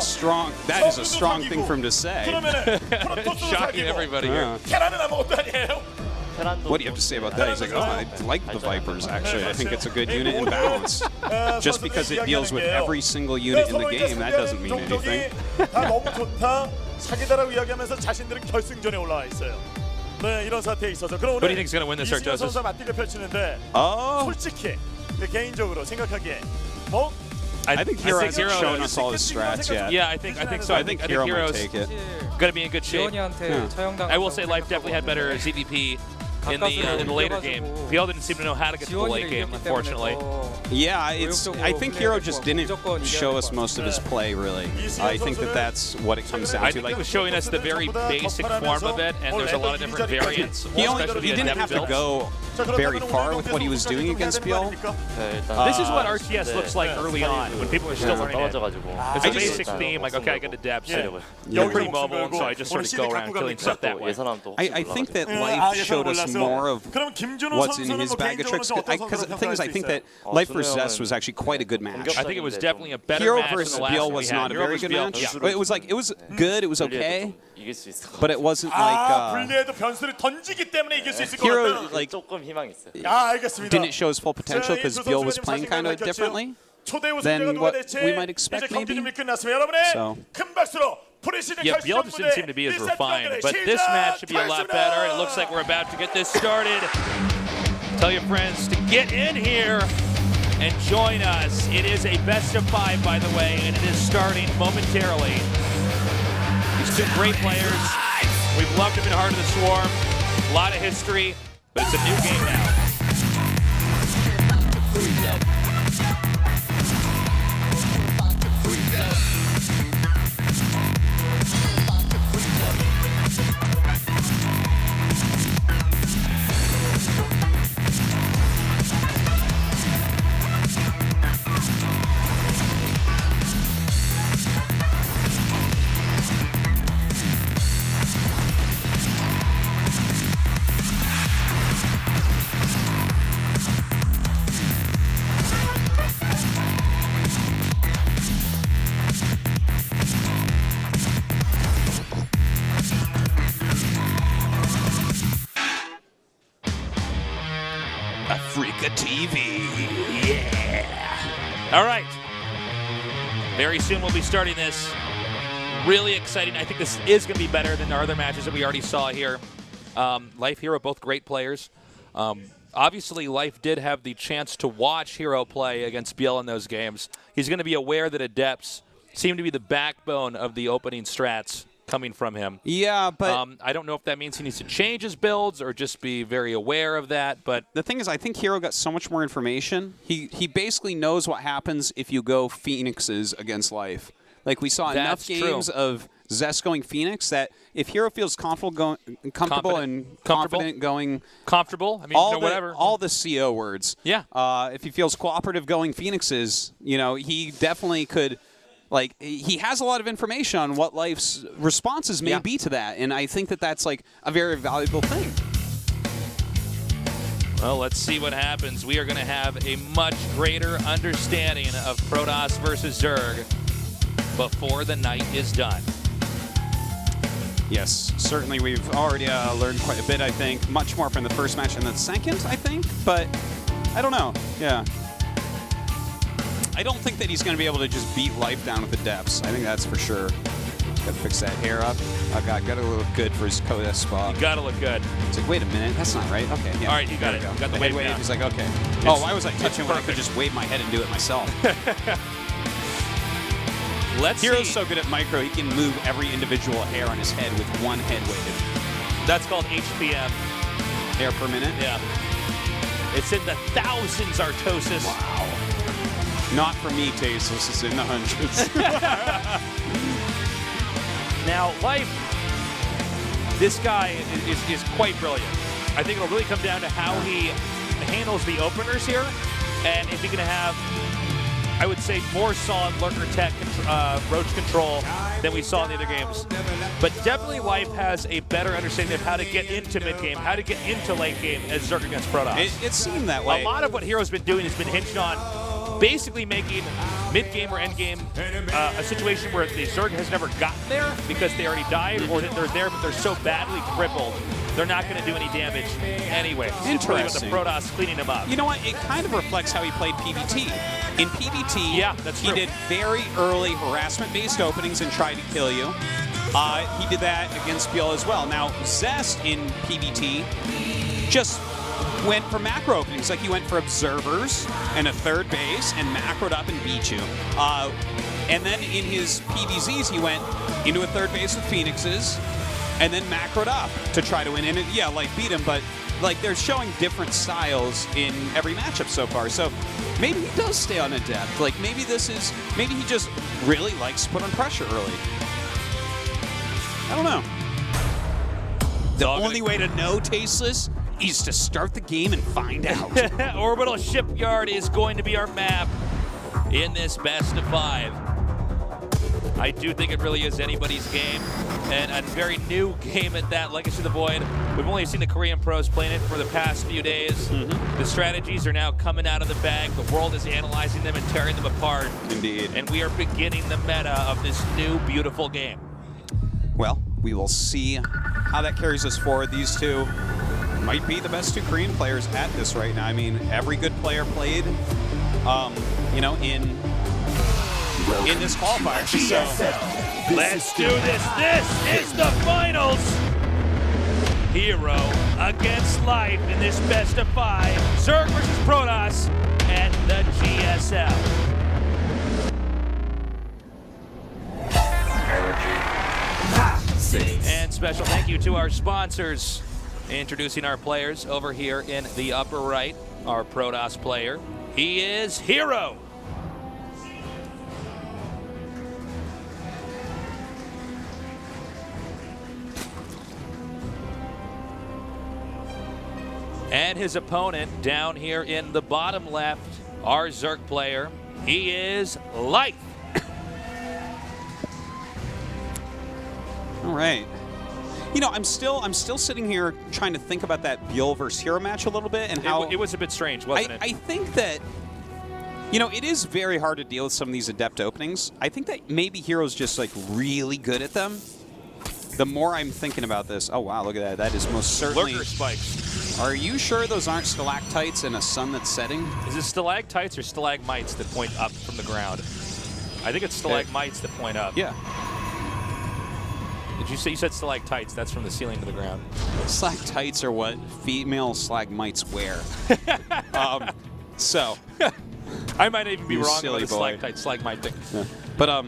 strong. That is a strong thing for him to say. Shocking everybody here. What do you have to say about that? He's like, oh, I like the Vipers, actually. I think it's a good unit in balance. Just because it deals with every single unit in the game, that doesn't mean anything. 사기다라고 이야기하면서 자신들은 결승전에 올라와 있어요. 네, 이런 사태에 있어서 그럼 Who do you think is going to win this, 이승현 Artosis? 선수가 맞대결 펼치는데 솔직히 개인적으로 생각하기에 뭐 I think Hero has Hero shown us all his strats yet. Yeah, I think so. I think Hero might Hero's take it. going to be in good shape. 지원이한테 I will say Life definitely had better ZVP in the later game. BL didn't seem to know how to get to the late game, unfortunately. Yeah, I think Hero just didn't show us most of his play, really. I think that's what it comes down I to. think he was showing us the very basic form of it, and there's a lot of different variants. He didn't have to go very far with what he was doing against BL. This is what RTS looks like early on, when people are still learning it. It's a basic theme, like, okay, I get the depths. You're pretty mobile, and so I just sort of go around killing stuff that way. I think that Life showed us more of what's in his bag of tricks. Because the thing is, I think that Life vs. Zest was actually quite a good match. I think it was definitely a better Hero match than versus the last BL one we was had. not a Hero very versus good BL, match. yeah. It was good, it was okay. But it wasn't like 불리해도 변수를 던지기 때문에 이길 수 있을 것 Hero 같다. like 조금 희망이 있어요. 알겠습니다. didn't show his full potential because BL was playing kind of differently than what we might expect, maybe. So. Yeah, BL just didn't seem to be as refined, but this match should be a lot better. It looks like we're about to get this started. Tell your friends to get in here and join us. It is a best of 5, by the way, and it is starting momentarily. These two great players. We've loved them in Heart of the Swarm. A lot of history, but it's a new game now. AfreecaTV, yeah! All right. Very soon we'll be starting this. Really exciting. I think this is going to be better than the other matches that we already saw here. Life, Hero, both great players. Obviously, Life did have the chance to watch Hero play against BL in those games. He's going to be aware that Adepts seem to be the backbone of the opening strats coming from him. Yeah, but I don't know if that means he needs to change his builds or just be very aware of that. But the thing is, I think Hero got so much more information. He basically knows what happens if you go Phoenixes against Life. Like, we saw enough games of Zest going Phoenix that if Hero feels comfortable and confident going comfortable, I mean, whatever. All the CO words. Yeah. If he feels cooperative going Phoenixes, you know, he definitely could. Like, he has a lot of information on what Life's responses may be to that, and I think that that's, like, a very valuable thing. Well, let's see what happens. We are going to have a much greater understanding of Protoss versus Zerg before the night is done. Yes, certainly we've already learned quite a bit, I think. Much more from the first match and the second, I think, but I don't know. Yeah. I don't think that he's going to be able to just beat Life down with the depths. I think that's for sure. Got to fix that hair up. Oh, God, got to look good for his Coda spot. You got to look good. It's like, wait a minute, that's not right. Okay, yeah. All right, you got it. You got the wave down. He's like, okay. Oh, why was I touching when I could just wave my head and do it myself? Hero's so good at micro, he can move every individual hair on his head with one head wave. That's called HPM. Hair per minute? Yeah. It's in the thousands, Artosis. Wow. Not for me, Tasteless. It's in the hundreds. Now, Life, this guy is quite brilliant. I think it'll really come down to how he handles the openers here, and if he can have, I would say, more solid lurker tech, roach control than we saw in the other games. But definitely Life has a better understanding of how to get into mid-game, how to get into late game as Zerg against Protoss. It seemed that way. A lot of what Hero's been doing has been hinged on basically making mid-game or end-game, a situation where the Zerg has never gotten there because they already died, or that they're there but they're so badly crippled they're not going to do any damage anyway. Interesting. With the Protoss cleaning them up. You know what? It kind of reflects how he played PvT. In PvT, yeah, that's true. He did very early harassment-based openings and tried to kill you. He did that against Byul as well. Now, Zest in PvT just went for macro openings. Like, he went for observers and a third base and macroed up and beat you. And then in his PvZs, he went into a third base with Phoenixes and then macroed up to try to win. And yeah, like, beat him, but like, they're showing different styles in every matchup so far. So maybe he does stay on Adept. Like, maybe he just really likes to put on pressure early. I don't know. The only way to know, Tasteless, is to start the game and find out. Orbital Shipyard is going to be our map in this best of 5. I do think it really is anybody's game, and a very new game at that. Legacy of the Void, we've only seen the Korean pros playing it for the past few days. The strategies are now coming out of the bag. The world is analyzing them and tearing them apart. Indeed. And we are beginning the meta of this new, beautiful game. Well, we will see how that carries us forward. These two might be the best 2 Korean players at this right now. I mean, every good player played, you know, in this qualifier. So let's do this. This is the finals. Hero against Life in this best of 5. Zerg versus Protoss at the GSL. And special thank you to our sponsors. Introducing our players over here in the upper right, our Protoss player. He is Hero. And his opponent down here in the bottom left, our Zerg player, he is Life. all right. You know, I'm still sitting here trying to think about that Byul versus Hero match a little bit and how it was a bit strange, wasn't it? I think that, you know, it is very hard to deal with some of these Adept openings. I think that maybe Hero's just like really good at them. The more I'm thinking about this, oh wow, look at that. That is most certainly Lurker spikes. Are you sure those aren't stalactites in a sun that's setting? Is it stalactites or stalagmites that point up from the ground? I think it's stalagmites that point up. Yeah. Did you say you said stalactites? That's from the ceiling to the ground. Stalactites are what female stalagmites wear. So I might even be wrong silly about the boy. stalactite stalagmite thing. Yeah. But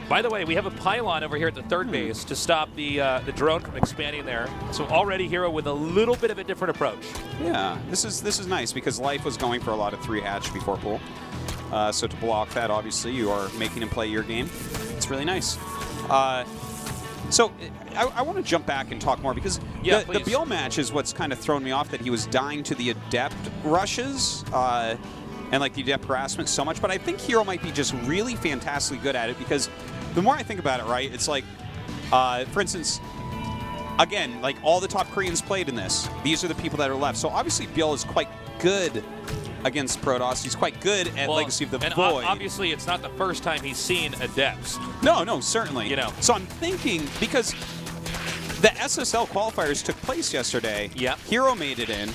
by the way, we have a pylon over here at the third base to stop the drone from expanding there. So already Hero with a little bit of a different approach. yeah, this is nice because Life was going for a lot of 3 hatch before pool. So to block that, obviously, you are making him play your game. It's really nice. So I want to jump back and talk more because the Byul match is what's kind of thrown me off, that he was dying to the Adept rushes and like the Adept harassment so much. But I think Hero might be just really fantastically good at it because the more I think about it, right, it's like, for instance, again, like all the top Koreans played in this. These are the people that are left. So obviously Byul is quite good against Protoss. He's quite good at Legacy of the Void. Obviously, it's not the first time he's seen Adepts. No, certainly. You know. So I'm thinking, because the SSL qualifiers took place yesterday. Yeah. Hero made it in.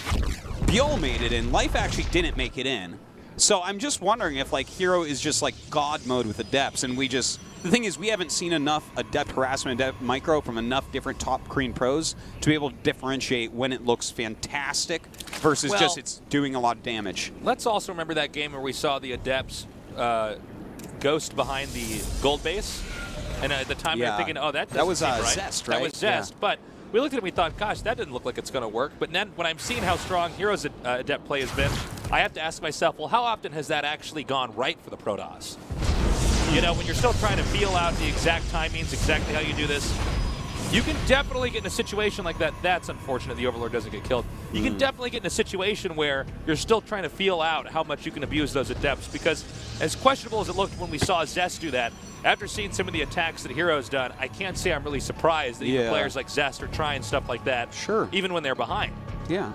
Byul made it in. Life actually didn't make it in. So I'm just wondering if like Hero is just like God mode with Adepts, and we just... The thing is, we haven't seen enough Adept harassment, Adept micro from enough different top Korean pros to be able to differentiate when it looks fantastic versus just it's doing a lot of damage. Let's also remember that game where we saw the Adepts ghost behind the gold base. And at the time we were thinking, oh, that was right. Zest, right? That was Zest. Yeah. But we looked at it and we thought, gosh, that didn't look like it's going to work. But then when I'm seeing how strong Hero's Adept play has been, I have to ask myself, well, how often has that actually gone right for the Protoss? You know, when you're still trying to feel out the exact timings, exactly how you do this, you can definitely get in a situation like that. That's unfortunate the Overlord doesn't get killed. You can definitely get in a situation where you're still trying to feel out how much you can abuse those Adepts, because as questionable as it looked when we saw Zest do that, after seeing some of the attacks that Hero's done, I can't say I'm really surprised that even players like Zest are trying stuff like that, even when they're behind. Yeah.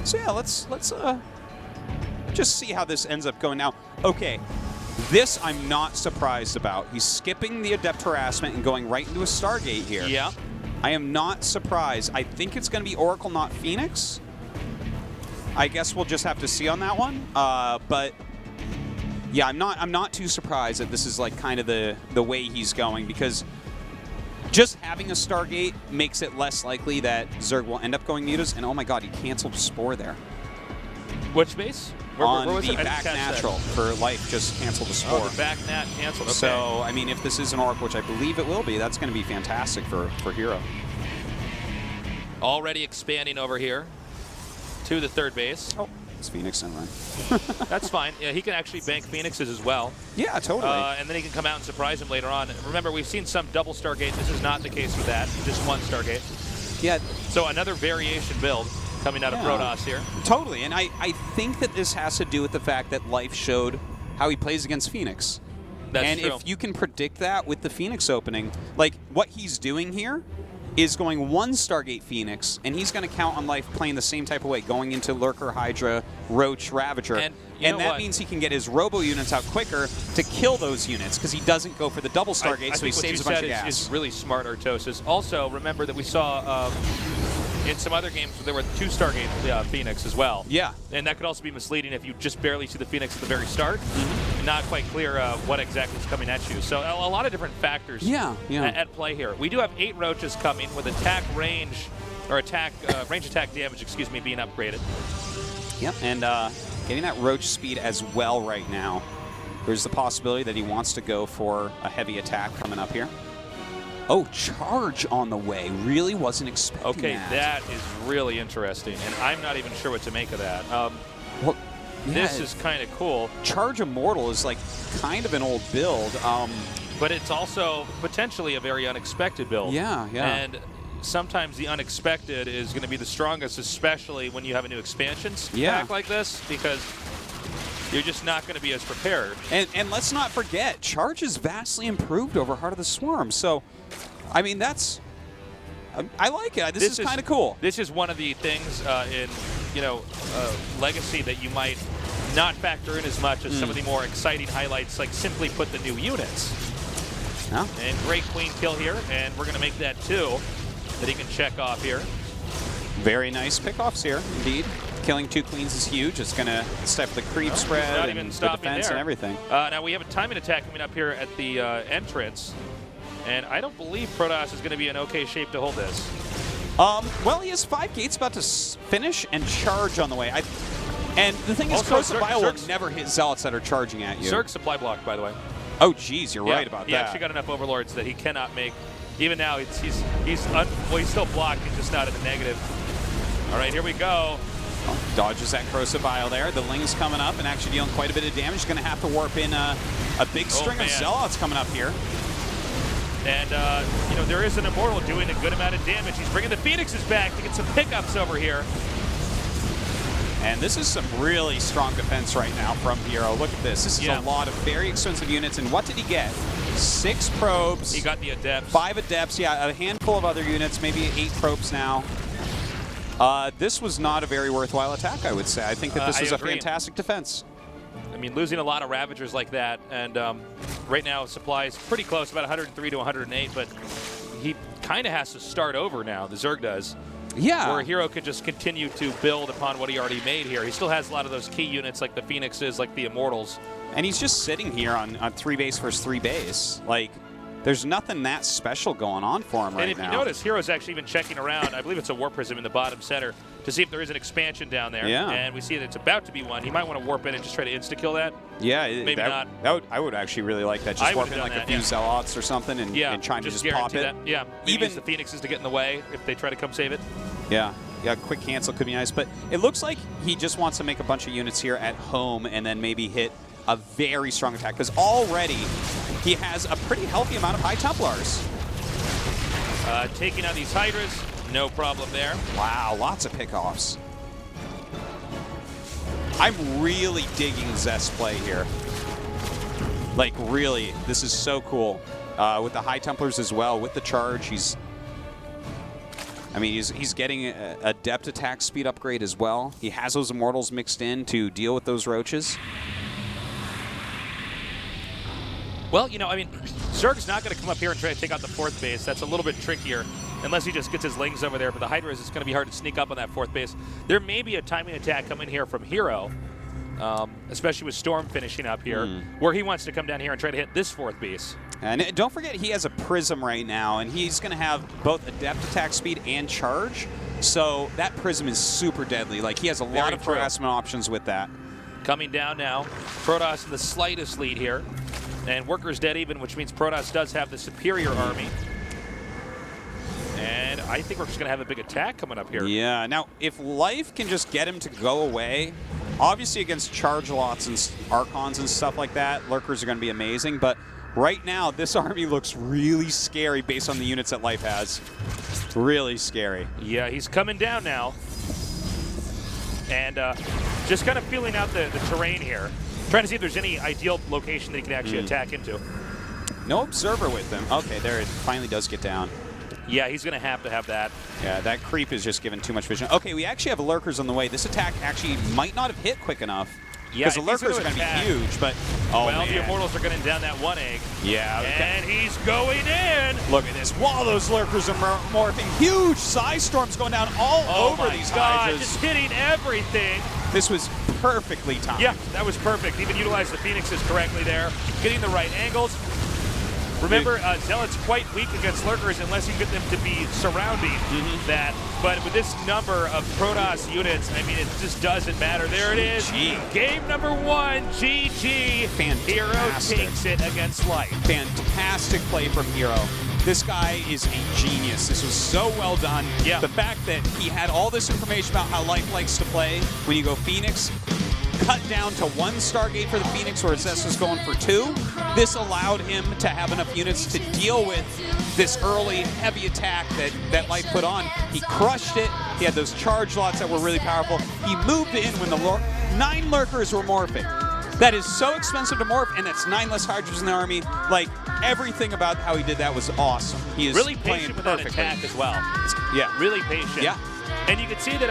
So yeah, let's just see how this ends up going now. Okay. This I'm not surprised about. He's skipping the Adept Harassment and going right into a Stargate here. Yeah. I am not surprised. I think it's going to be Oracle, not Phoenix. I guess we'll just have to see on that one. But yeah, I'm not too surprised that this is like kind of the way he's going, because just having a Stargate makes it less likely that Zerg will end up going mutas. And oh my god, he canceled Spore there. Which base? On where was the it? back natural for life, just canceled the Spore. Oh, the back nat canceled. Okay. So, I mean, if this is an Oracle, which I believe it will be, that's going to be fantastic for Hero. Already expanding over here to the third base. Oh, it's Phoenix and run. That's fine. Yeah, he can actually bank Phoenixes as well. Yeah, totally. And then he can come out and surprise him later on. Remember, we've seen some double Stargate. This is not the case with that. Just one Stargate. Yeah. So another variation build coming out of Protoss here. Totally, and I think that this has to do with the fact that Life showed how he plays against Phoenix. That's true. And if you can predict that with the Phoenix opening, like what he's doing here is going one Stargate Phoenix, and he's going to count on Life playing the same type of way, going into Lurker, Hydra, Roach, Ravager. And that means he can get his Robo units out quicker to kill those units, because he doesn't go for the double Stargate, so he saves a bunch of gas. Is really smart, Artosis. Also, remember that we saw in some other games there were 2 Stargate Phoenix as well. Yeah. And that could also be misleading if you just barely see the Phoenix at the very start. Not quite clear what exactly is coming at you. So a lot of different factors at play here. We do have 8 Roaches coming with attack range, or range attack damage, excuse me, being upgraded. Yep, and getting that Roach speed as well right now. There's the possibility that he wants to go for a heavy attack coming up here. Oh, charge on the way. Really wasn't expecting that. Okay, that is really interesting, and I'm not even sure what to make of that. Well, this is kind of cool. Charge Immortal is like kind of an old build. But it's also potentially a very unexpected build. Yeah. And sometimes the unexpected is going to be the strongest, especially when you have a new expansion pack like this, because you're just not going to be as prepared. And let's not forget, Charge is vastly improved over Heart of the Swarm. So, I mean, that's... I like it. This is kind of cool. This is one of the things in, Legacy that you might not factor in as much as some of the more exciting highlights, like simply put the new units. Yeah. And great Queen kill here, and we're going to make that 2 that he can check off here. Very nice pickoffs here, indeed. Killing 2 Queens is huge. It's going to step the creep spread and the defense and everything. Now we have a timing attack coming up here at the entrance, and I don't believe Protoss is going to be in okay shape to hold this. Well, he has 5 gates about to finish and charge on the way. And the thing is, Corrosive Byul will never hit Zealots that are charging at you. Zerg supply block, by the way. Oh, geez, you're right about that. He actually got enough Overlords that he cannot make. Even now, he's still blocked. He's just not in the negative. All right, here we go. Oh, dodges that Corrosive Byul there. The Ling's coming up and actually dealing quite a bit of damage. Going to have to warp in a big string of Zealots coming up here. And, there is an Immortal doing a good amount of damage. He's bringing the Phoenixes back to get some pickups over here. And this is some really strong defense right now from Hero. Look at this. This is a lot of very expensive units. And what did he get? 6 probes. He got the Adepts. 5 Adepts, a handful of other units, maybe 8 probes now. This was not a very worthwhile attack, I would say. I think that this is a fantastic defense. I mean, losing a lot of Ravagers like that, and right now supply is pretty close, about 103 to 108, but he kind of has to start over now, the Zerg does. Yeah. Where Hero could just continue to build upon what he already made here. He still has a lot of those key units like the Phoenixes, like the Immortals. And he's just sitting here on 3 base versus 3 base. Like, there's nothing that special going on for him right now. And if you notice, Hero's actually been checking around, I believe it's a Warp Prism in the bottom center, to see if there is an expansion down there. Yeah. And we see that it's about to be one. He might want to warp in and just try to insta-kill that. Yeah. Maybe not. I would actually really like that. Just warp in like a few Zealots or something and try to just pop it. That. Yeah. Maybe use the Phoenixes to get in the way if they try to come save it. Yeah. Yeah, quick cancel could be nice. But it looks like he just wants to make a bunch of units here at home and then maybe hit a very strong attack, because already he has a pretty healthy amount of High Templars. Taking out these Hydras, no problem there. Wow, lots of pickoffs. I'm really digging Zest play here. Like, really, this is so cool. With the High Templars as well, with the charge, he's getting a Adept attack speed upgrade as well. He has those Immortals mixed in to deal with those Roaches. Well, you know, I mean, Zerg's not going to come up here and try to take out the 4th base. That's a little bit trickier, unless he just gets his lings over there. But the Hydras, it's going to be hard to sneak up on that 4th base. There may be a timing attack coming here from Hero, especially with Storm finishing up here, where he wants to come down here and try to hit this 4th base. And don't forget, he has a Prism right now, and he's going to have both Adept attack speed and charge. So that Prism is super deadly. Like, he has a lot of harassment options with that. Coming down now, Protoss in the slightest lead here. And Workers dead even, which means Protoss does have the superior army. And I think we're just going to have a big attack coming up here. Yeah. Now, if Life can just get him to go away, obviously against charge lots and Archons and stuff like that, Lurkers are going to be amazing. But right now, this army looks really scary based on the units that Life has. Really scary. Yeah, he's coming down now. And just kind of feeling out the terrain here. Trying to see if there's any ideal location that he can actually attack into. No observer with him. Okay, there it finally does get down. Yeah, he's going to have that. Yeah, that creep is just given too much vision. Okay, we actually have Lurkers on the way. This attack actually might not have hit quick enough. Yeah, because the Lurkers are going to be huge, but well, the Immortals are getting down that 1 egg. Yeah. And he's going in. Look at this. While those Lurkers are morphing, huge Psy Storms going down all over these Hydras. Just hitting everything. This was perfectly timed. Yeah, that was perfect. Even utilized the Phoenixes correctly there. Getting the right angles. Remember, Zealot's quite weak against Lurkers unless you get them to be surrounding that. But with this number of Protoss units, I mean, it just doesn't matter. There it is. Game number 1, GG. Fantastic. Hero takes it against Life. Fantastic play from Hero. This guy is a genius. This was so well done. Yeah. The fact that he had all this information about how Life likes to play when you go Phoenix, cut down to 1 Stargate for the Phoenix where Zest was going for 2. This allowed him to have enough units to deal with this early heavy attack that Life put on. He crushed it. He had those charge lots that were really powerful. He moved in when the 9 Lurkers were morphing. That is so expensive to morph, and that's 9 less Hydras in the army. Like, everything about how he did that was awesome. He is really playing patient with perfectly. that attack as well. Yeah. Really patient. Yeah. And you can see that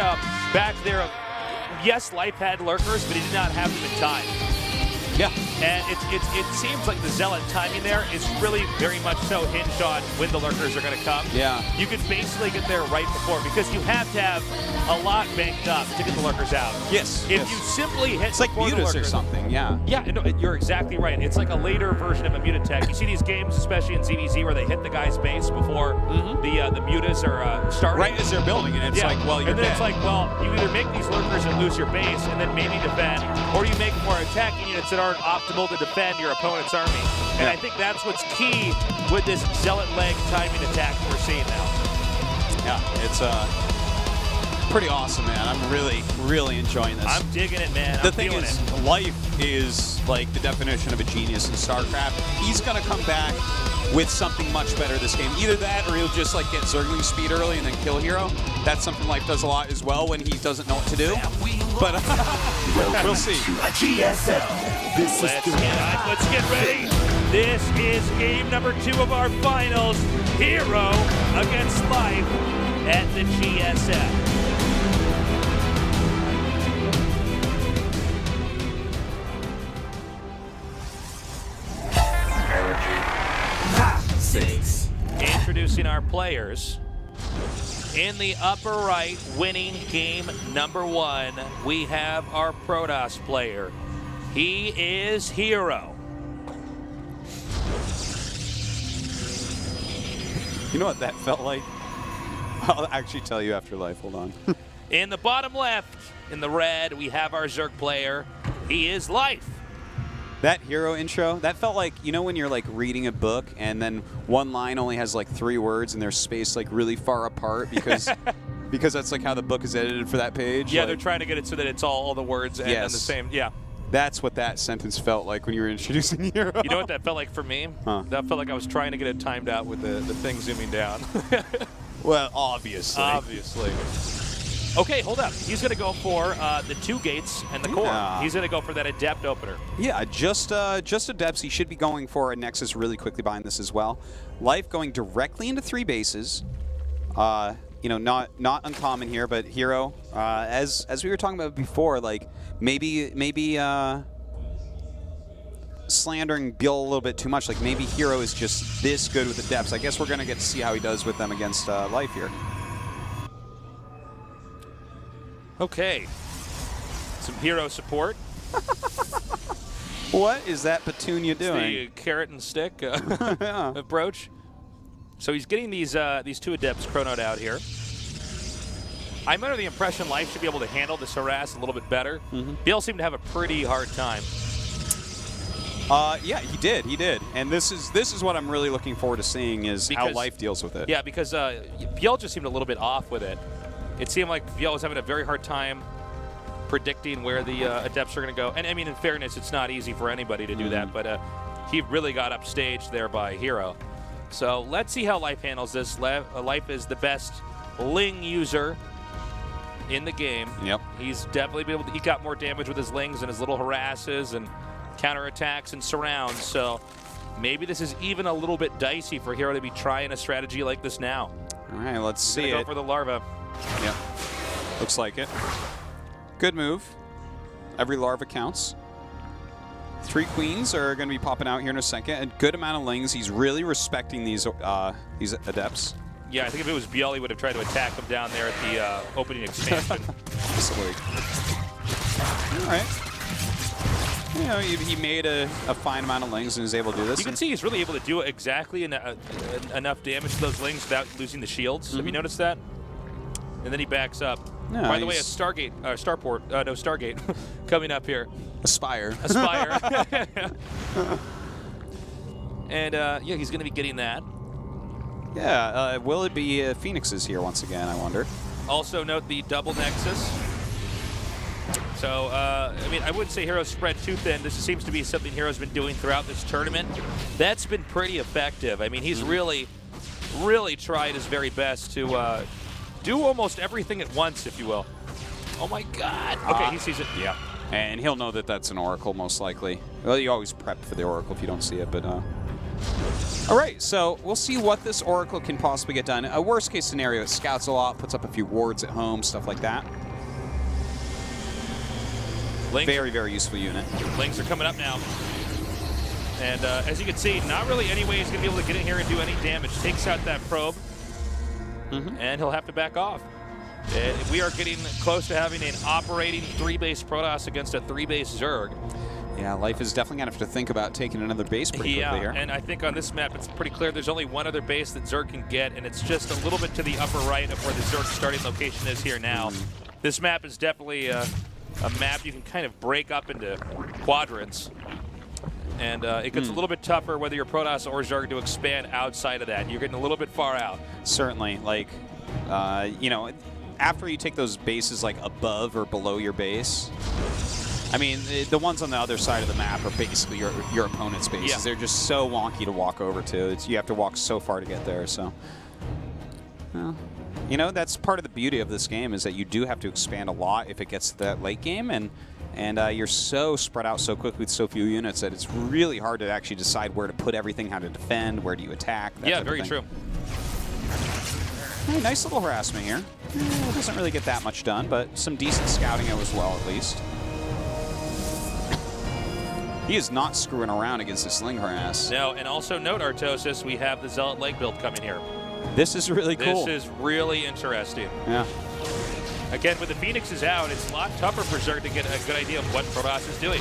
back there, yes, Life had Lurkers, but he did not have them in time. Yeah. And it seems like the Zealot timing there is really very much so hinged on when the Lurkers are going to come. Yeah. You can basically get there right before because you have to have a lot banked up to get the Lurkers out. Yes. If you simply hit it's like mutas or something, yeah. Yeah, no, you're exactly right. It's like a later version of a muta tech. You see these games, especially in ZVZ, where they hit the guy's base before the mutas are starting. Right as they're building, and it's like, well, you're And then dead. it's like, well, you either make these Lurkers and lose your base and then maybe defend, or you make more attacking units that aren't optimal to defend your opponent's army. And I think that's what's key with this Zealot leg timing attack we're seeing now. Yeah, it's pretty awesome, man. I'm really, really enjoying this. I'm digging it, man. The thing is, Life is like the definition of a genius in StarCraft. He's going to come back with something much better this game. Either that or he'll just like get Zergling speed early and then kill Hero. That's something Life does a lot as well when he doesn't know what to do. But we'll see. GSL. Let's get ready. This is game number 2 of our finals. Hero against Life at the GSL. Introducing our players. In the upper right, winning game number 1, we have our Protoss player. He is Hero. You know what that felt like? I'll actually tell you after Life. Hold on. In the bottom left, in the red, we have our Zerg player. He is Life. That Hero intro, that felt like, you know when you're like reading a book and then one line only has like 3 words and they're spaced like really far apart because because that's like how the book is edited for that page? Yeah, like, they're trying to get it so that it's all the words and the same. Yeah. That's what that sentence felt like when you were introducing Hero. You know what that felt like for me? Huh. That felt like I was trying to get it timed out with the thing zooming down. Well, obviously. Obviously. Okay, hold up. He's going to go for the 2 gates and the core. He's going to go for that Adept opener. Yeah, just Adepts. He should be going for a Nexus really quickly behind this as well. Life going directly into 3 bases. You know, not uncommon here, but Hero, as we were talking about before, like maybe slandering Byul a little bit too much. Like maybe Hero is just this good with the depths. I guess we're going to get to see how he does with them against Life here. Okay. Some Hero support. What is that Petunia doing? The carrot and stick approach. So he's getting these two Adepts chronoed out here. I'm under the impression Life should be able to handle this harass a little bit better. Byul seemed to have a pretty hard time. Yeah, he did. And this is what I'm really looking forward to seeing is how Life deals with it. Yeah, because Byul just seemed a little bit off with it. It seemed like Byul was having a very hard time predicting where the Adepts are going to go. And I mean, in fairness, it's not easy for anybody to do that, but he really got upstaged there by Hero. So let's see how Life handles this. Life is the best Ling user in the game. Yep. He's definitely been able to eke out more damage with his Lings and his little harasses and counterattacks and surrounds. So maybe this is even a little bit dicey for Hero to be trying a strategy like this now. All right, let's see it. Go for the larva. Yep. Looks like it. Good move. Every larva counts. 3 queens are going to be popping out here in a second. A good amount of Lings. He's really respecting these Adepts. Yeah, I think if it was Byul, he would have tried to attack him down there at the opening expansion. All right. You know, he made a fine amount of Lings and is able to do this. You can see he's really able to do exactly enough damage to those Lings without losing the shields. Have you noticed that? And then he backs up. No, by the way, a Stargate, Stargate coming up here. Aspire. And yeah, he's going to be getting that. Yeah, will it be Phoenixes here once again, I wonder? Also note the double Nexus. So, I mean, I wouldn't say Hero's spread too thin. This seems to be something Hero's been doing throughout this tournament. That's been pretty effective. I mean, he's really tried his very best to do almost everything at once, if you will. Oh my God. Okay, he sees it. Yeah. And he'll know that that's an Oracle, most likely. Well, you always prep for the Oracle if you don't see it, but... All right, so we'll see what this Oracle can possibly get done. A worst-case scenario, it scouts a lot, puts up a few wards at home, stuff like that. Lings. Very, very useful unit. Lings are coming up now. And as you can see, not really any way he's going to be able to get in here and do any damage. Takes out that probe, and he'll have to back off. And we are getting close to having an operating 3-base Protoss against a 3-base Zerg. Yeah, Life is definitely going to have to think about taking another base pretty quickly here. And I think on this map, it's pretty clear there's only one other base that Zerg can get, and it's just a little bit to the upper right of where the Zerg starting location is here now. This map is definitely a map you can kind of break up into quadrants. And it gets a little bit tougher whether you're Protoss or Zerg to expand outside of that. You're getting a little bit far out. Certainly. Like, you know, after you take those bases like above or below your base, I mean, the ones on the other side of the map are basically your opponent's bases. Yeah. They're just so wonky to walk over to. You have to walk so far to get there. So, well, you know, that's part of the beauty of this game is that you do have to expand a lot if it gets to that late game, and you're so spread out so quickly with so few units that it's really hard to actually decide where to put everything, how to defend, where do you attack. Yeah, very true. Hey, nice little harassment here. It doesn't really get that much done, but some decent scouting as well, at least. He is not screwing around against this Sling harass. No, and also note, Artosis, we have the Zealot leg build coming here. This is really cool. This is really interesting. Yeah. Again, with the Phoenixes out, it's a lot tougher for Zerg to get a good idea of what Protoss is doing.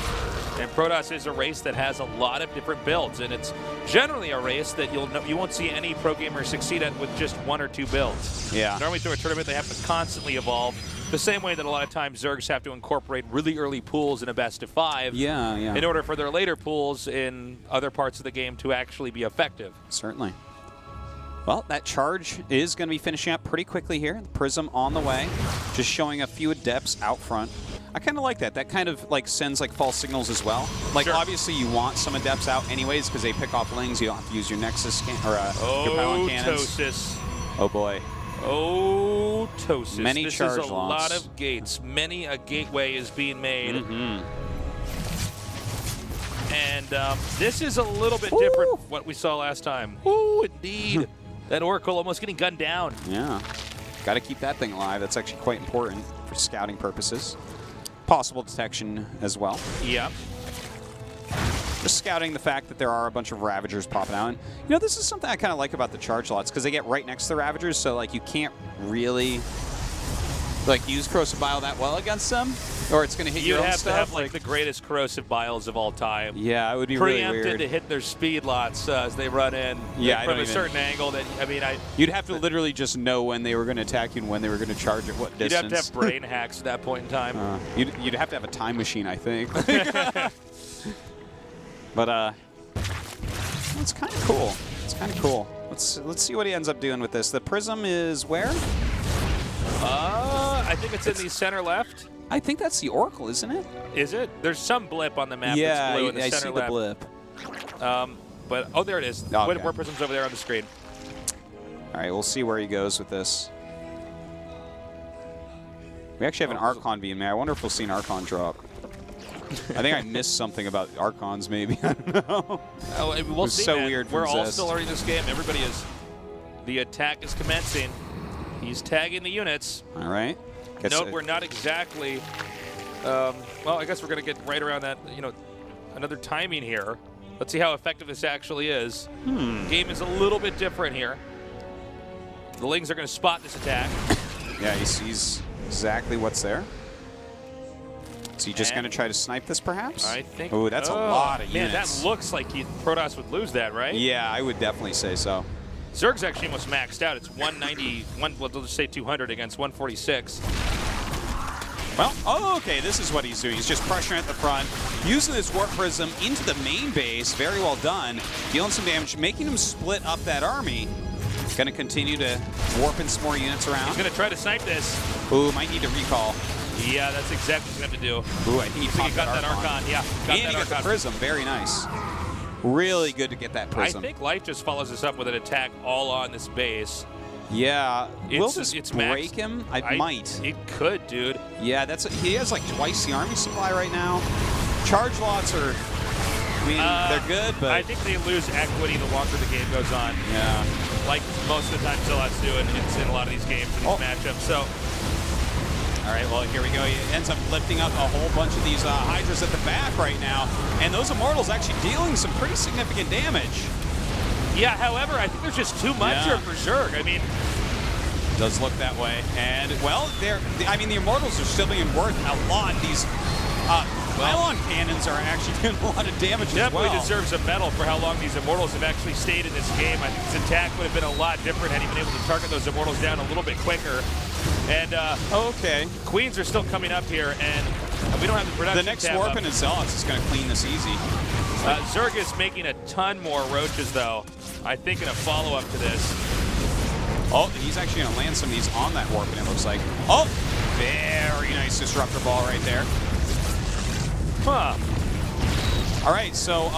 And Protoss is a race that has a lot of different builds, and it's generally a race that you won't see any pro gamer succeed at with just 1 or 2 builds. Yeah. Normally through a tournament, they have to constantly evolve. The same way that a lot of times Zergs have to incorporate really early pools in a best-of-5 in order for their later pools in other parts of the game to actually be effective. Certainly. Well, that charge is going to be finishing up pretty quickly here. The Prism on the way, just showing a few Adepts out front. I kind of like that. That kind of like sends like false signals as well. Like obviously you want some Adepts out anyways because they pick off Lings. You don't have to use your Nexus or your pylon cannons. Oh boy. Oh, Tosis. Many this charge is a launch. lot of gates. Many a gateway is being made. And this is a little bit different from what we saw last time. Ooh, indeed. That Oracle almost getting gunned down. Yeah. Got to keep that thing alive. That's actually quite important for scouting purposes. Possible detection as well. Yeah. Just scouting the fact that there are a bunch of Ravagers popping out. And, you know, this is something I kind of like about the charge lots, because they get right next to the Ravagers, so, like, you can't really, like, use Corrosive Bile that well against them, or it's going to hit your own stuff. You have to have, like, the greatest Corrosive Biles of all time. Yeah, it would be really weird. Preempted to hit their speed lots as they run in from a certain angle that, I mean, You'd have to literally just know when they were going to attack you and when they were going to charge at what distance. You'd have to have brain hacks at that point in time. You'd have to have a time machine, I think. But, it's kind of cool. It's kind of cool. Let's see what he ends up doing with this. The Prism is where? I think it's in the center left. I think that's the Oracle, isn't it? Is it? There's some blip on the map that's blue in the center I see left. the blip. But, oh, there it is. Okay. Where Prism's over there on the screen. All right, we'll see where he goes with this. We actually have an Archon beam there. I wonder if we'll see an Archon drop. I think I missed something about Archons, maybe. I don't know. Oh, we'll see, so man. weird. We're all Zest. still learning this game. Everybody is. The attack is commencing. He's tagging the units. All right. Note we're not exactly. Well, I guess we're going to get right around that. You know, another timing here. Let's see how effective this actually is. Game is a little bit different here. The Lings are going to spot this attack. Yeah, he sees exactly what's there. Is he just going to try to snipe this, perhaps? I think. Oh, that's a lot of units. Man, that looks like Protoss would lose that, right? Yeah, I would definitely say so. Zerg's actually almost maxed out. It's 190, well, let's just say 200 against 146. Well, oh, okay, this is what he's doing. He's just pressuring at the front, using this Warp Prism into the main base. Very well done. Dealing some damage, making him split up that army. Going to continue to warp in some more units around. He's going to try to snipe this. Ooh, might need to recall. Yeah, that's exactly what he's going to have to do. Ooh, I think he got that Archon. Yeah, got and he got the Prism. Very nice. Really good to get that Prism. I think Life just follows this up with an attack all on this base. Yeah, will this break maxed. him? I might. It could, dude. Yeah, he has like twice the army supply right now. Charge lots are, I mean, they're good, but I think they lose equity the longer the game goes on. Yeah, like most of the time Zillat's doing in a lot of these games and these matchups. So. All right, well, here we go. He ends up lifting up a whole bunch of these Hydras at the back right now, and those Immortals actually dealing some pretty significant damage. Yeah, however, I think there's just too much here for Zerg. I mean, does look that way. And, well, I mean, the Immortals are still being worth a lot. These pylon cannons are actually doing a lot of damage as well. Definitely deserves a medal for how long these Immortals have actually stayed in this game. I think his attack would have been a lot different had he been able to target those Immortals down a little bit quicker. And okay, Queens are still coming up here, and we don't have the production. The next Warp and Zealots is going to clean this easy. Zerg is making a ton more Roaches, though. I think in a follow-up to this. Oh, he's actually going to land some of these on that Warp, and it looks like. Oh, very nice Disruptor Ball right there. Huh. All right, so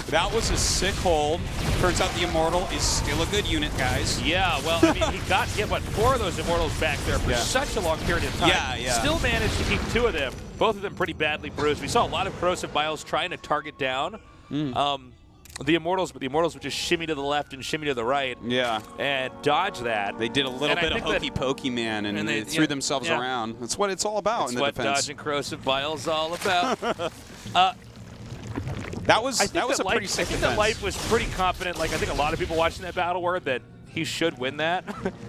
that was a sick hold. Turns out the Immortal is still a good unit, guys. Yeah, well, I mean, he got what 4 of those Immortals back there for such a long period of time. Yeah. Still managed to keep 2 of them. Both of them pretty badly bruised. We saw a lot of Corrosive Biles trying to target down the Immortals, but the Immortals would just shimmy to the left and shimmy to the right. Yeah. And dodge that. They did a little bit of hokey pokey, man, and they threw themselves around. That's what it's all about in the defense. That's what dodging Corrosive Biles is all about. That was a pretty sick defense. I think that Life was pretty confident. Like, I think a lot of people watching that battle were that he should win that.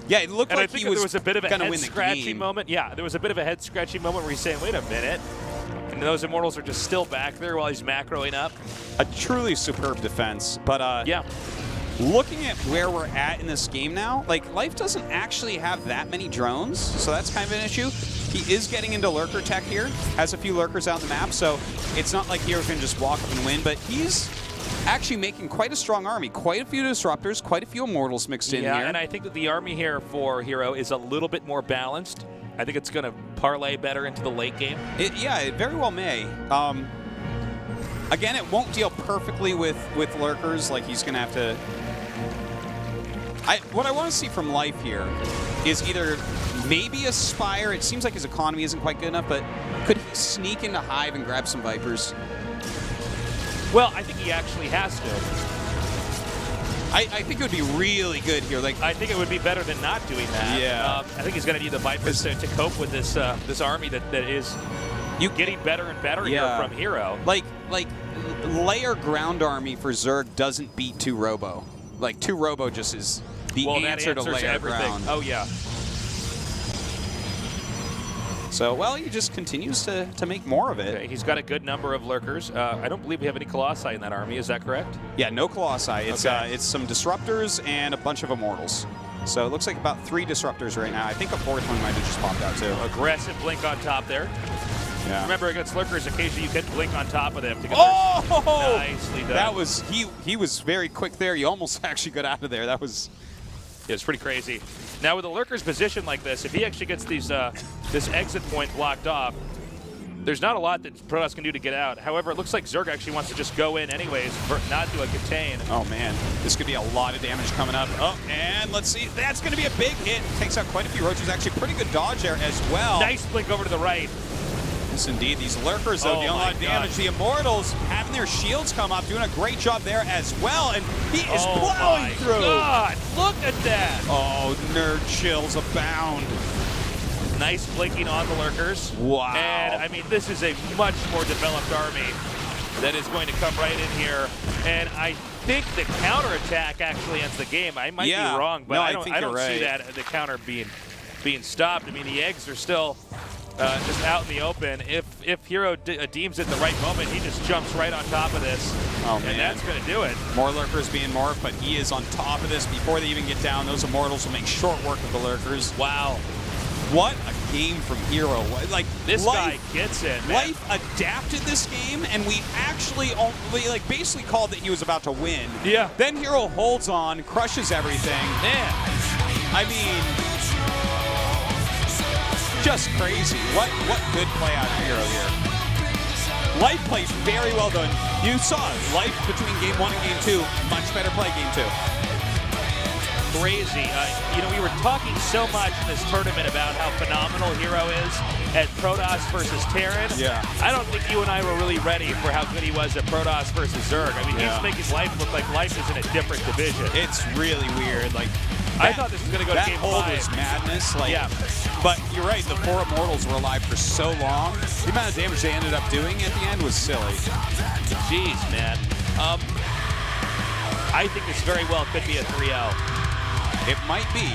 Yeah, it looked like he was there was a bit of a head-scratching moment. Yeah, there was a bit of a head-scratching moment where he's saying, wait a minute. And those Immortals are just still back there while he's macroing up. A truly superb defense. But yeah, looking at where we're at in this game now, like, Life doesn't actually have that many drones, so that's kind of an issue. He is getting into lurker tech here, has a few lurkers out on the map, so it's not like Hero can just walk up and win, but he's actually making quite a strong army. Quite a few Disruptors, quite a few Immortals mixed in here. Yeah, and I think that the army here for Hero is a little bit more balanced. I think it's going to parlay better into the late game. It very well may. Again, it won't deal perfectly with lurkers. Like, he's going to have to... What I want to see from Life here is either maybe a Spire. It seems like his economy isn't quite good enough, but could he sneak into Hive and grab some Vipers? Well, I think he actually has to. I think it would be really good here. Like, I think it would be better than not doing that. Yeah. I think he's going to need the Vipers to cope with this this army that is getting better and better here from Hero. Like layer ground army for Zerg doesn't beat 2 Robo. Like 2 Robo just is the answer to layer ground. Oh yeah. So, well, he just continues to make more of it. Okay, he's got a good number of lurkers. I don't believe we have any Colossi in that army. Is that correct? Yeah, no Colossi. It's it's some Disruptors and a bunch of Immortals. So it looks like about 3 Disruptors right now. I think a 4th one might have just popped out too. Aggressive blink on top there. Yeah. Remember, against lurkers, occasionally you can blink on top of them to get nicely done. That was he was very quick there. He almost actually got out of there. That was it's pretty crazy. Now with a lurker's position like this, if he actually gets these this exit point blocked off, there's not a lot that Protoss can do to get out. However, it looks like Zerg actually wants to just go in anyways, not do a contain. Oh man, this could be a lot of damage coming up. Oh, and let's see, that's going to be a big hit. Takes out quite a few roaches. Actually, pretty good dodge there as well. Nice blink over to the right. Yes, indeed. These lurkers, though, dealing a lot of damage. The Immortals having their shields come up, doing a great job there as well. And he is plowing through. God, look at that. Oh, nerd chills abound. Nice blinking on the lurkers. Wow. And, I mean, this is a much more developed army that is going to come right in here. And I think the counterattack actually ends the game. I might be wrong, but I don't see that the counter being stopped. I mean, the eggs are still just out in the open. If Hero deems it the right moment, he just jumps right on top of this. Oh, man. And that's going to do it. More lurkers being morphed, but he is on top of this before they even get down. Those Immortals will make short work of the lurkers. Wow. What a game from Hero. Like, this guy gets it, man. Life adapted this game, and we actually only, like, basically called that he was about to win. Yeah. Then Hero holds on, crushes everything. Man. I mean, just crazy. What good play out of Hero here. Life plays very well done. You saw it. Life between game 1 and game 2, much better play game 2. Crazy. You know, we were talking so much in this tournament about how phenomenal Hero is at Protoss versus Terran. Yeah. I don't think you and I were really ready for how good he was at Protoss versus Zerg. I mean, he's making Life look like Life is in a different division. It's really weird. Like, I thought this was going to go to game 5. That hold was madness. Like, but you're right, the 4 Immortals were alive for so long. The amount of damage they ended up doing at the end was silly. Jeez, man. I think this very well could be a 3-0. It might be.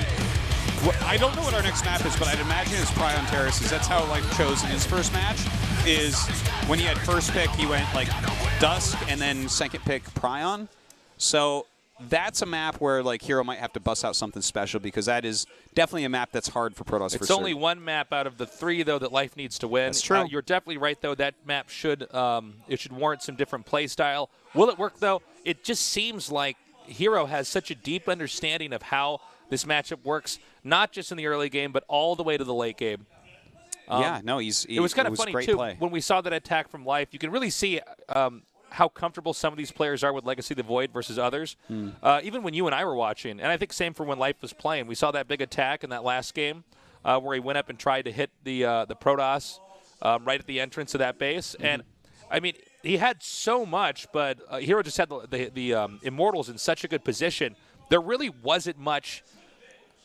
I don't know what our next map is, but I'd imagine it's Prion Terraces. That's how Life chose in his first match, is when he had first pick, he went like Dusk, and then second pick Prion. So that's a map where like Hero might have to bust out something special, because that is definitely a map that's hard for Protoss. It's only one map out of the 3, though, that Life needs to win. That's true. You're definitely right, though. That map should warrant some different play style. Will it work, though? It just seems like Hero has such a deep understanding of how this matchup works, not just in the early game, but all the way to the late game. It was kind of funny, too, when we saw that attack from Life. You can really see how comfortable some of these players are with Legacy of the Void versus others. Even when you and I were watching, and I think same for when Life was playing. We saw that big attack in that last game where he went up and tried to hit the Protoss right at the entrance of that base. And, I mean, he had so much, but Hero just had the Immortals in such a good position. There really wasn't much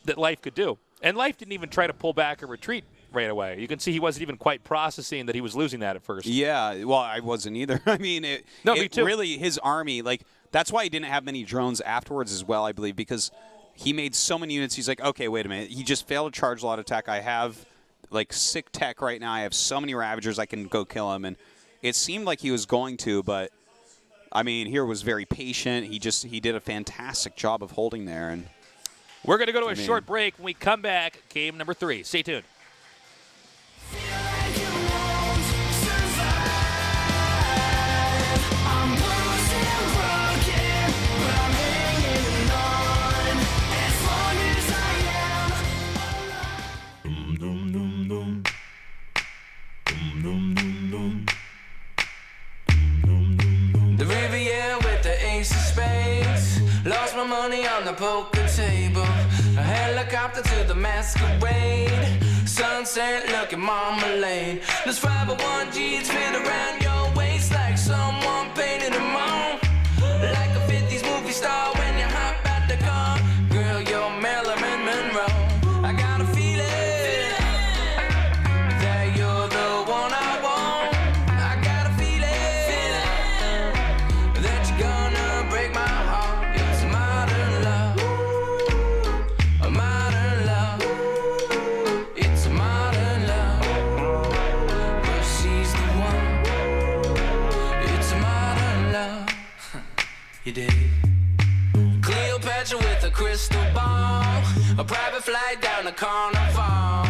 that Life could do. And Life didn't even try to pull back or retreat right away. You can see he wasn't even quite processing that he was losing that at first. Yeah, well, I wasn't either. I mean, me too. Really, his army, like, that's why he didn't have many drones afterwards as well, I believe, because he made so many units. He's like, okay, wait a minute. He just failed to charge a lot of tech. I have, like, sick tech right now. I have so many Ravagers I can go kill him. And it seemed like he was going to, but, I mean, Hero was very patient. He did a fantastic job of holding there. And we're going to go to a short break. When we come back, game number 3. Stay tuned. Lost my money on the poker table. A helicopter to the masquerade. Sunset looking marmalade. Those 501 G's fit around your waist like someone painted them on. Like a 50s movie star when you hop out the car. Girl, you're Marilyn Monroe. I got a feeling that you're the one I want. You did. Cleopatra with a crystal ball, a private flight down the carnival.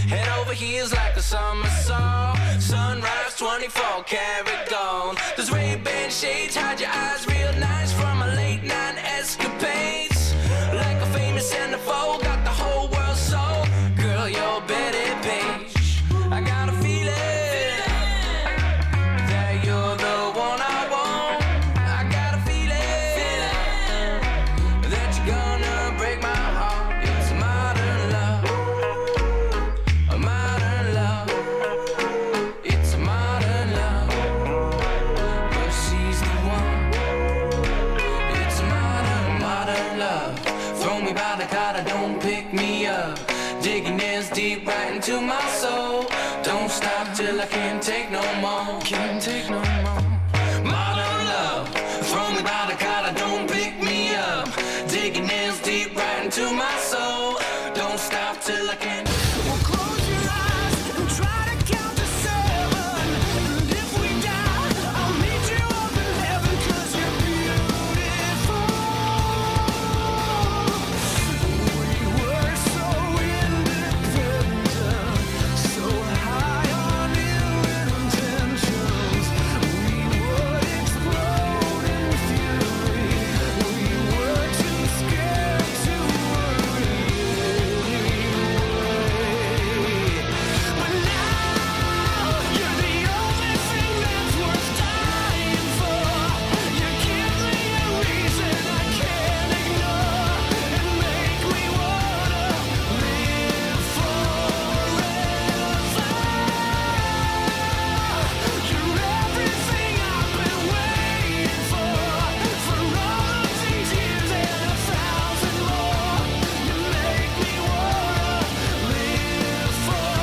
Head over heels like a somersault. Sunrise, 24 karat gold. Those Ray-Ban shades hide your eyes real nice from a late night escapades. Like a famous centerfold, got the whole world sold. Girl, you're Betty Page. I got a feeling that you're the one I want. I got a feeling that you're gonna break my heart. It's modern love, a modern love. It's a modern love, but she's the one. It's a modern love. Throw me by the collar, don't pick me up. Digging nails deep right into my soul. Don't stop till I can't take no more. Can't take no more. Modern love. Throw me by the collar, don't pick me up. Digging nails deep right into my soul. Don't stop till I can't. Well, close your eyes and try to count to 7. And if we die, I'll meet you up in heaven, 'cause you're beautiful. We were so independent, so high on ill intentions. We would explode in fury. We were too scared to worry anyway. But now you're the only thing that's worth dying for. You give me a reason I can't ignore, and make me wanna live forever. You're everything I've been waiting for all of these years and 1,000 more. You make me wanna live forever.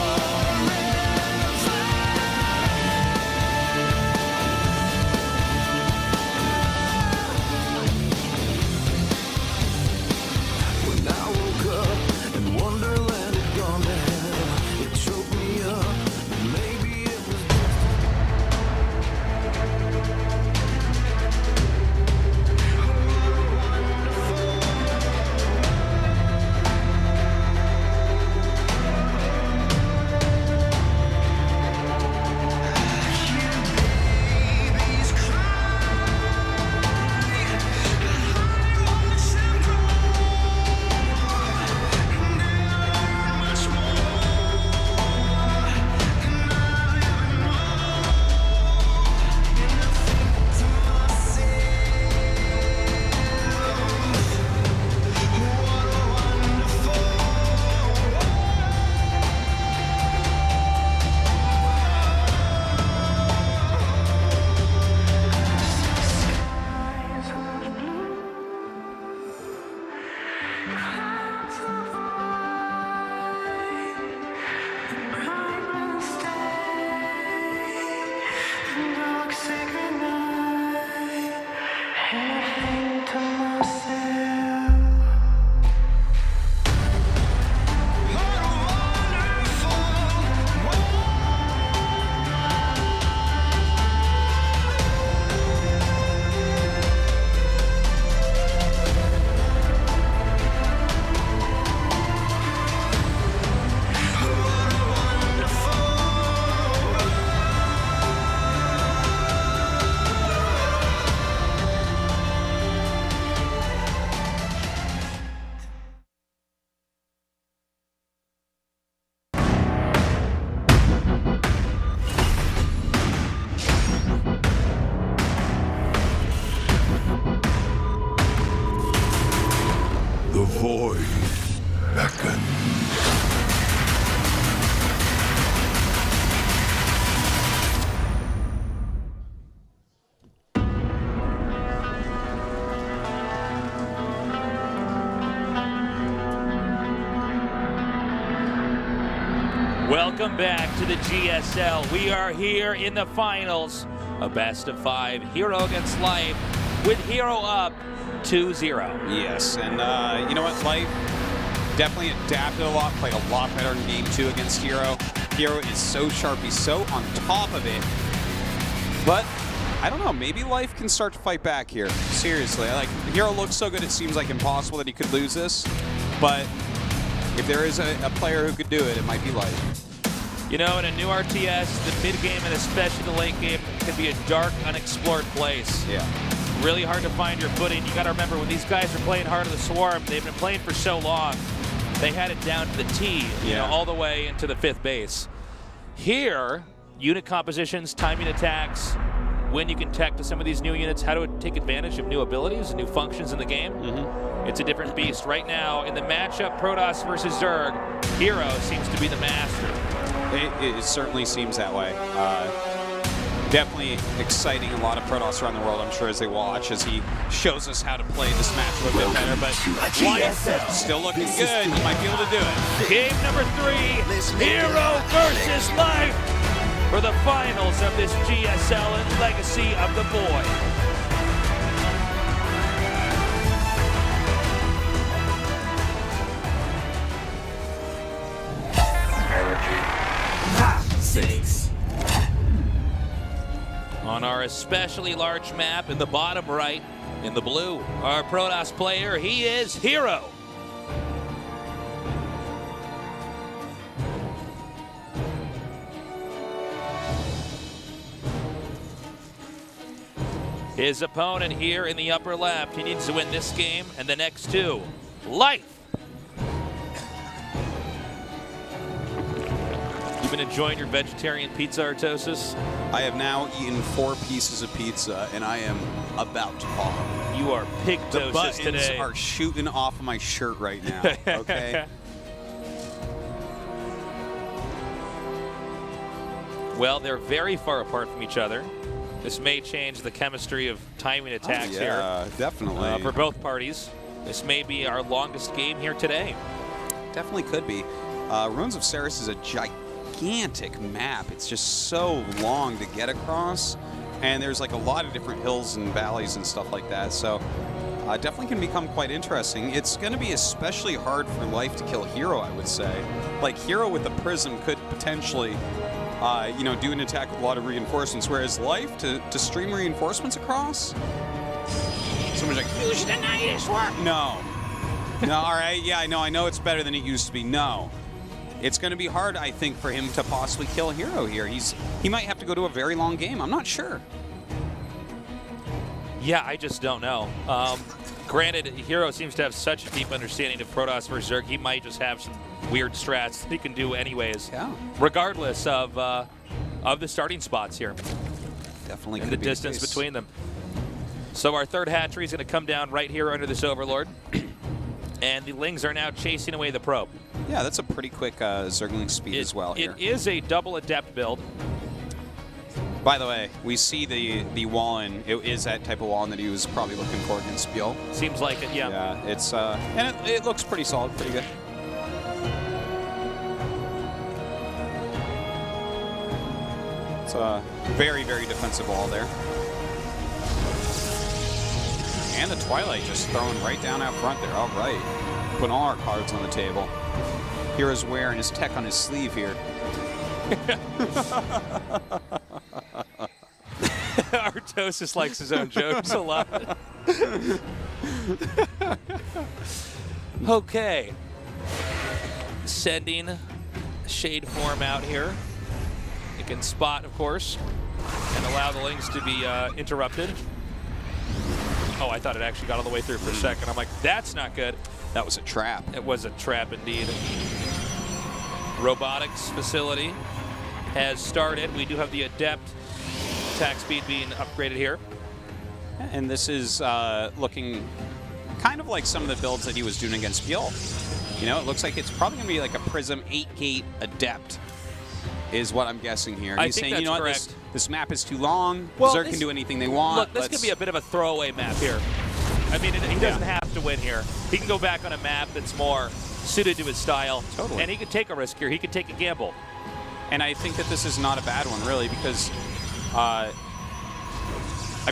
When I woke up and Wonderland had gone to hell, it choked me up. Maybe it was The void beckons. Welcome back to the GSL. We are here in the finals, a best of 5 Hero against Life, with Hero up 2-0. Yes, and you know what, Life definitely adapted a lot, played a lot better in Game 2 against Hero. Hero is so sharp, he's so on top of it. But I don't know, maybe Life can start to fight back here. Seriously, like, Hero looks so good it seems like impossible that he could lose this, but if there is a player who could do it, it might be Life. You know, in a new RTS, the mid-game and especially the late game can be a dark, unexplored place. Yeah. Really hard to find your footing. You got to remember, when these guys are playing Heart of the Swarm, they've been playing for so long, they had it down to the T, you know, all the way into the 5th base. Here, unit compositions, timing attacks, when you can tech to some of these new units, how to take advantage of new abilities and new functions in the game. It's a different beast. Right now, in the matchup, Protoss versus Zerg, Hero seems to be the master. It certainly seems that way. Definitely exciting a lot of Protoss around the world, I'm sure, as they watch, as he shows us how to play this match a little bit better. But Life still looking good. He might be able to do it. Game number 3, Hero versus Life for the finals of this GSL and Legacy of the Void. On our especially large map in the bottom right, in the blue, our Protoss player, he is Hero. His opponent here in the upper left, he needs to win this game and the next 2. Life. You been enjoying your vegetarian pizza, Artosis? I have now eaten 4 pieces of pizza, and I am about to pop. You are The pigtosis buttons today. are shooting off of my shirt right now, okay? Well, they're very far apart from each other. This may change the chemistry of timing attacks here. Yeah, definitely. For both parties. This may be our longest game here today. Definitely could be. Ruins of Ceres is a gigantic map. It's just so long to get across, and there's like a lot of different hills and valleys and stuff like that, so definitely can become quite interesting. It's going to be especially hard for Life to kill Hero, I would say. Like, Hero with the Prism could potentially you know, do an attack with a lot of reinforcements, whereas Life, to stream reinforcements across, someone's like, use the Night Swarm. No. No, all right, yeah, I know it's better than it used to be. No. It's going to be hard, I think, for him to possibly kill Hero here. He might have to go to a very long game. I'm not sure. Yeah, I just don't know. Granted, Hero seems to have such a deep understanding of Protoss versus Zerg, he might just have some weird strats that he can do anyways, regardless of the starting spots here. Definitely and the distance between them. So our third hatchery is going to come down right here under this Overlord. And the Lings are now chasing away the probe. Yeah, that's a pretty quick Zergling speed as well here. It is a double adept build. By the way, we see the Wallen. It is that type of Wallen that he was probably looking for against Byul. Seems like it, yeah. Yeah, it's and it looks pretty solid, pretty good. It's a very, very defensive wall there. And the Twilight just thrown right down out front there. All right. Putting all our cards on the table. Hero's wearing his tech on his sleeve here. Artosis likes his own jokes a lot. Okay. Sending Shade Form out here. It can spot, of course, and allow the Lings to be interrupted. Oh, I thought it actually got all the way through for a second. I'm like, that's not good. That was a trap. It was a trap indeed. Robotics facility has started. We do have the Adept attack speed being upgraded here. And this is looking kind of like some of the builds that he was doing against Byul. You know, it looks like it's probably going to be like a Prism 8-gate Adept is what I'm guessing here. I He's think saying, that's you know correct. what, this map is too long. Well, Zerg can do anything they want. Look, this could be a bit of a throwaway map here. I mean, he doesn't have to win here. He can go back on a map that's more suited to his style. Totally. And he could take a risk here. He could take a gamble. And I think that this is not a bad one, really, because, I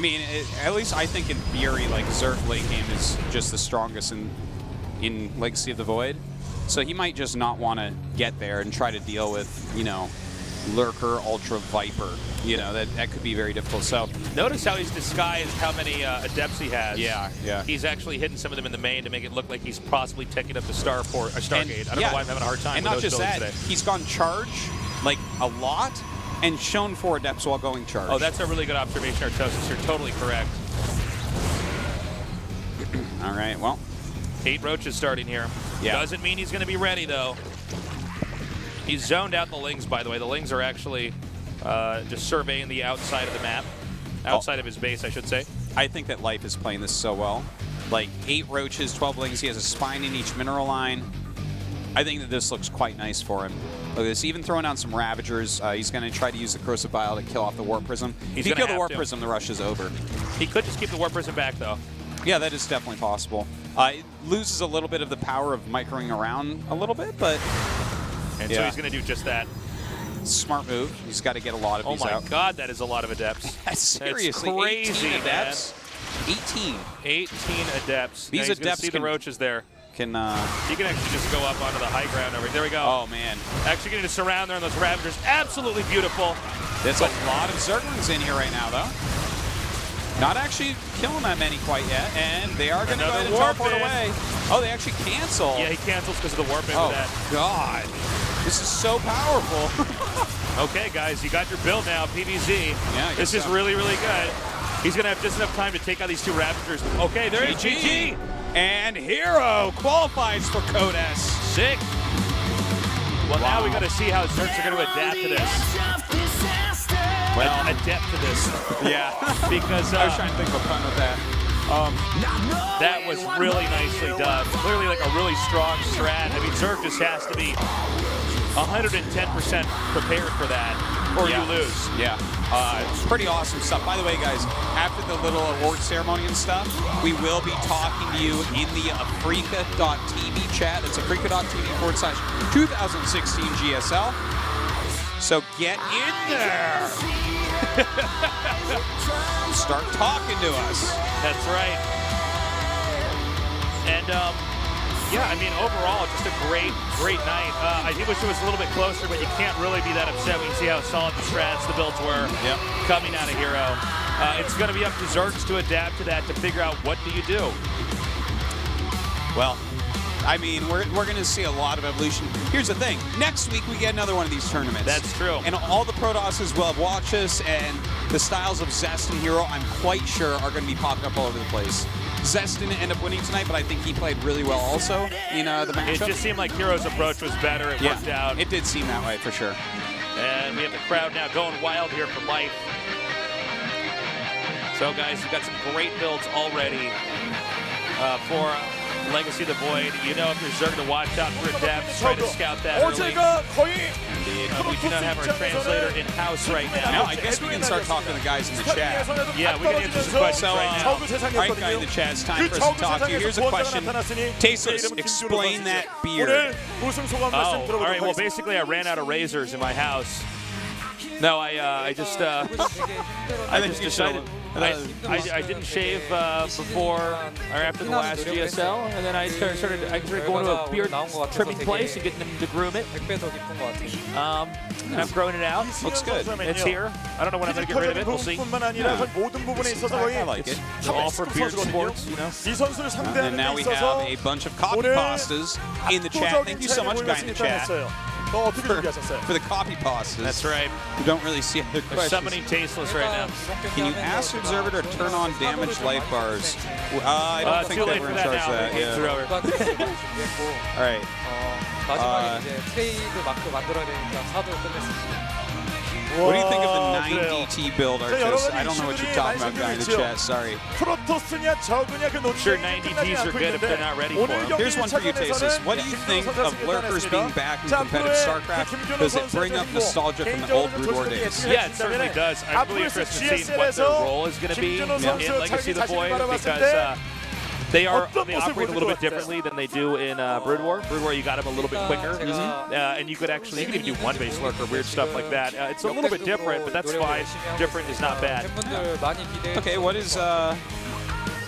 mean, at least I think in theory, like, Zerg late game is just the strongest in Legacy of the Void. So he might just not want to get there and try to deal with, you know, Lurker, Ultra Viper. You know, that could be very difficult. So notice how he's disguised how many adepts he has. Yeah. He's actually hidden some of them in the main to make it look like he's possibly taking up the Stargate. I don't know why I'm having a hard time and with not those just that, today. he's gone charge, like, a lot, and shown 4 adepts while going charge. Oh, that's a really good observation, Artosis. You're totally correct. All right, well. 8 roaches starting here. Yeah. Doesn't mean he's going to be ready, though. He's zoned out the Lings, by the way. The Lings are actually just surveying the outside of the map. Outside of his base, I should say. I think that Life is playing this so well. Like, 8 roaches, 12 Lings. He has a spine in each mineral line. I think that this looks quite nice for him. Look at this, even throwing out some Ravagers. He's going to try to use the Corrosive Bile to kill off the Warp Prism. If you kill the Warp Prism, the rush is over. He could just keep the Warp Prism back, though. Yeah, that is definitely possible. It loses a little bit of the power of microing around a little bit, but... And so he's going to do just that. Smart move. He's got to get a lot of these out. Oh my God, that is a lot of adepts. Seriously, that's crazy, 18 adepts. 18 adepts. These now adepts see the roaches there. Can he can actually just go up onto the high ground over here. There we go. Oh man! Actually getting to surround there on those Ravagers. Absolutely beautiful. There's a lot of Zerglings in here right now, though. Not actually killing that many quite yet, and they are going to go ahead and teleport away. Oh, they actually cancel. Yeah, he cancels because of the warp into that. God. This is so powerful. Okay, guys, you got your build now, PVZ. Yeah, this is really, really good. He's going to have just enough time to take out these 2 Ravagers. Okay, there is GG. And Hero qualifies for Codes. Sick. Well, now we got to see how Zergs are going to adapt to this. Well, adapt to this. Yeah. Because I was trying to think of a pun with that. That was really nicely done. Clearly like a really strong strat. I mean, Zerg just has to be 110% prepared for that, or you lose. Yeah. It's pretty awesome stuff. By the way, guys, after the little award ceremony and stuff, we will be talking to you in the Africa.TV chat. It's Afrieca.tv/2016 GSL. So get in there. Start talking to us. That's right. And yeah, I mean, overall, just a great night. I wish it was a little bit closer, but you can't really be that upset when you see how solid the strats, the builds were coming out of Hero. It's going to be up to Zergs to adapt to that, to figure out what do you do. Well, I mean, we're going to see a lot of evolution. Here's the thing. Next week, we get another one of these tournaments. That's true. And all the Protosses will have watched us, and the styles of Zest and Hero, I'm quite sure, are going to be popping up all over the place. Zest didn't end up winning tonight, but I think he played really well also in the matchup. It just seemed like Hero's approach was better. It worked out. It did seem that way, for sure. And we have the crowd now going wild here for Life. So, guys, you've got some great builds already for Legacy of the Void. You know, if you're Zerg to watch out for adepts, try to scout that early. Indeed. We do not have our translator in-house right now. No, I guess we can start talking to the guys in the chat. Yeah, we can answer some questions right now. All right, guy in the chat, it's time for us to talk to you. Here's a question. Tasteless, explain that beard. Oh, all right. Well, basically, I ran out of razors in my house. No, I just decided. I didn't shave before or after the last GSL, and then I started going to a beard trimming place and getting them to groom it. And I'm growing it out. Looks good. It's here. I don't know when I'm going to get rid of it. We'll see. I like it. All for beard sports, you know. And now we have a bunch of copy pastas in the chat. Thank you so much, guy in the chat, for the copy pastas. That's right. We don't really see other questions. Summoning Tasteless right now. Can you ask Observer to turn on damaged life bars? I don't think they were in charge of that. Yeah. All right. 마지막에 이제 트레이드 마크 만들어야 되니까 사도 끝냈습니다. What do you think of the 9DT build, Archos? I don't know what you're talking about, guy in the chat. Sorry. Sure, 9DTs are good if they're not ready for them. Here's one for you, Tasteless. What do you think of Lurkers being back in competitive StarCraft? Does it bring up nostalgia from the old Brood War days? Yeah, it certainly does. I'm really interested in seeing what their role is going to be in Legacy of the Void, because they operate a little bit differently than they do in Brood War. Brood War, you got them a little bit quicker, and you could even do one-base lurker, weird stuff like that. It's a little bit different, but that's fine. Different is not bad. Okay, what is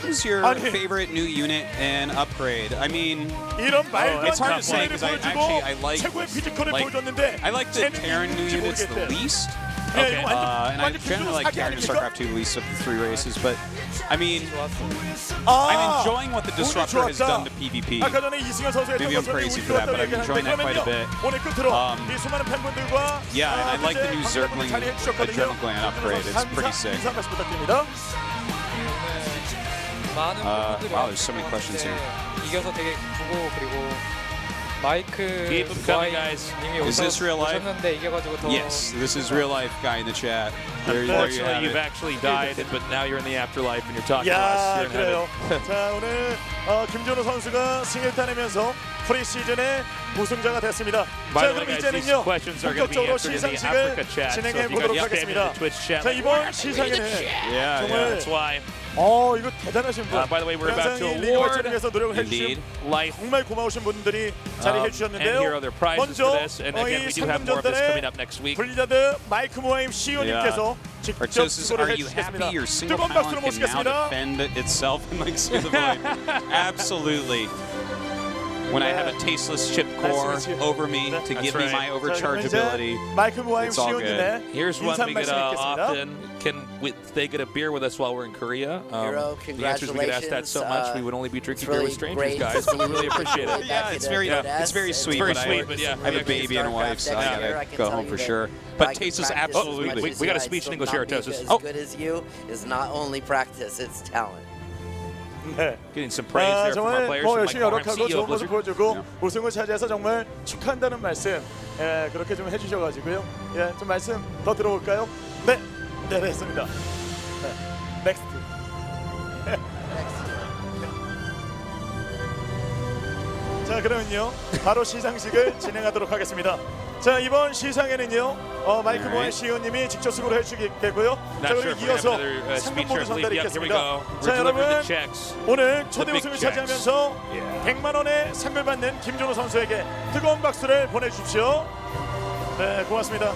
Who's your 아니. favorite new unit and upgrade? I mean, 이런 말도 it's 안 hard to say 되는 because I 보여주고 like 최고의 피지컬을 like 보여줬는데 I like the 쟤는 Terran new 이길지 units the 모르겠대. least. 예, 이거 And I 완전 generally like 사기 Terran and 아닙니까? StarCraft 2 least of the 3 races, but I mean, 아, I'm enjoying what the Disruptor has 좋았다. done to PvP. 아까 전에 이승현 선수의 Maybe I'm crazy for that, but I'm enjoying that quite a bit. 오늘 끝으로 이 수많은 팬분들과 Yeah, and I like the new 이제 Zergling 자리해 주셨거든요. Adrenal Gland upgrade. It's pretty sick. 인사 말씀 부탁드립니다. 많은 분들이 wow, there's so many questions here. 이겨서 되게 기쁘고 그리고 마이크 Keep 'em coming, guys. 님이 Is this real life? 오셨는데 이겨가지고 더 Yes, this is real life guy in the chat. There you Unfortunately, have you've it. actually died, but now you're in the afterlife and you're talking to us. 야, You're in heaven. 그래요. 자, 오늘 김준호 선수가 승을 따내면서 프리시즌의 우승자가 됐습니다. By 자, the way, 그럼 guys, these 이제는요 questions are going to be 본격적으로 answered in the 시상식을 Africa chat. So 진행해 if you 보도록 guys spam 하겠습니다. into the Twitch chat, 자, 이번 시상에는 Yeah, 정말 yeah. that's why. 이거 대단하신 분. By the way, we're about to 항상 이 리그 award 발전을 위해서 노력을 Indeed. 해주신 Life 정말 고마우신 분들이 자리해 and 주셨는데요. here are their prizes for 먼저 this. And again, we 이 do have more of this 상금전단에 coming up next week. 블리자드 마이크 모임 CEO님께서 직접 Artosis, 수고를 are you happy 해주시겠습니다. your single 뜨거운 박수로 talent can now 모시겠습니다. defend itself in like Sphere the Void? Absolutely. When I have a tasteless chip core over me to give me my overchargeability, 마이크 모임 it's all good. CEO님의 Here's one 인사 we get 말씀 있겠습니다. they get a beer with us while we're in Korea? Hero, The answer is we get asked that so much, we would only be drinking beer with strangers, guys. So we really appreciate it. Yeah, it's very sweet. very but sweet, but yeah, I have a baby and a wife, so I gotta go home for sure. But Tasteless, absolutely. We got a speech in English here, Artosis. As good as you is not only practice, it's talent. 네. Getting some praise there from our 정말 players. 뭐 From 열심히 Mike Barham, 노력하고 CEO 좋은 of 모습 Blizzard. 보여주고 우승을 차지해서 정말 축하한다는 말씀 그렇게 좀 해주셔가지고요. 좀 말씀 더 들어볼까요? 네, 됐습니다. 넥스트. 자, 그러면요 바로 시상식을 진행하도록 하겠습니다. 자, 이번 시상에는요 마이크 모한 CEO님이 직접 수고를 해주시겠고요. 자, Not 그리고 sure if we're 이어서 gonna have another 상금 speech 모두 here. Yep, here we 전달하겠습니다. go. We're 자, delivering 여러분 the checks. 오늘 초대 big 우승을 checks. 차지하면서 100만 원의 상을 받는 김준호 선수에게 뜨거운 박수를 보내주십시오. 네, 고맙습니다.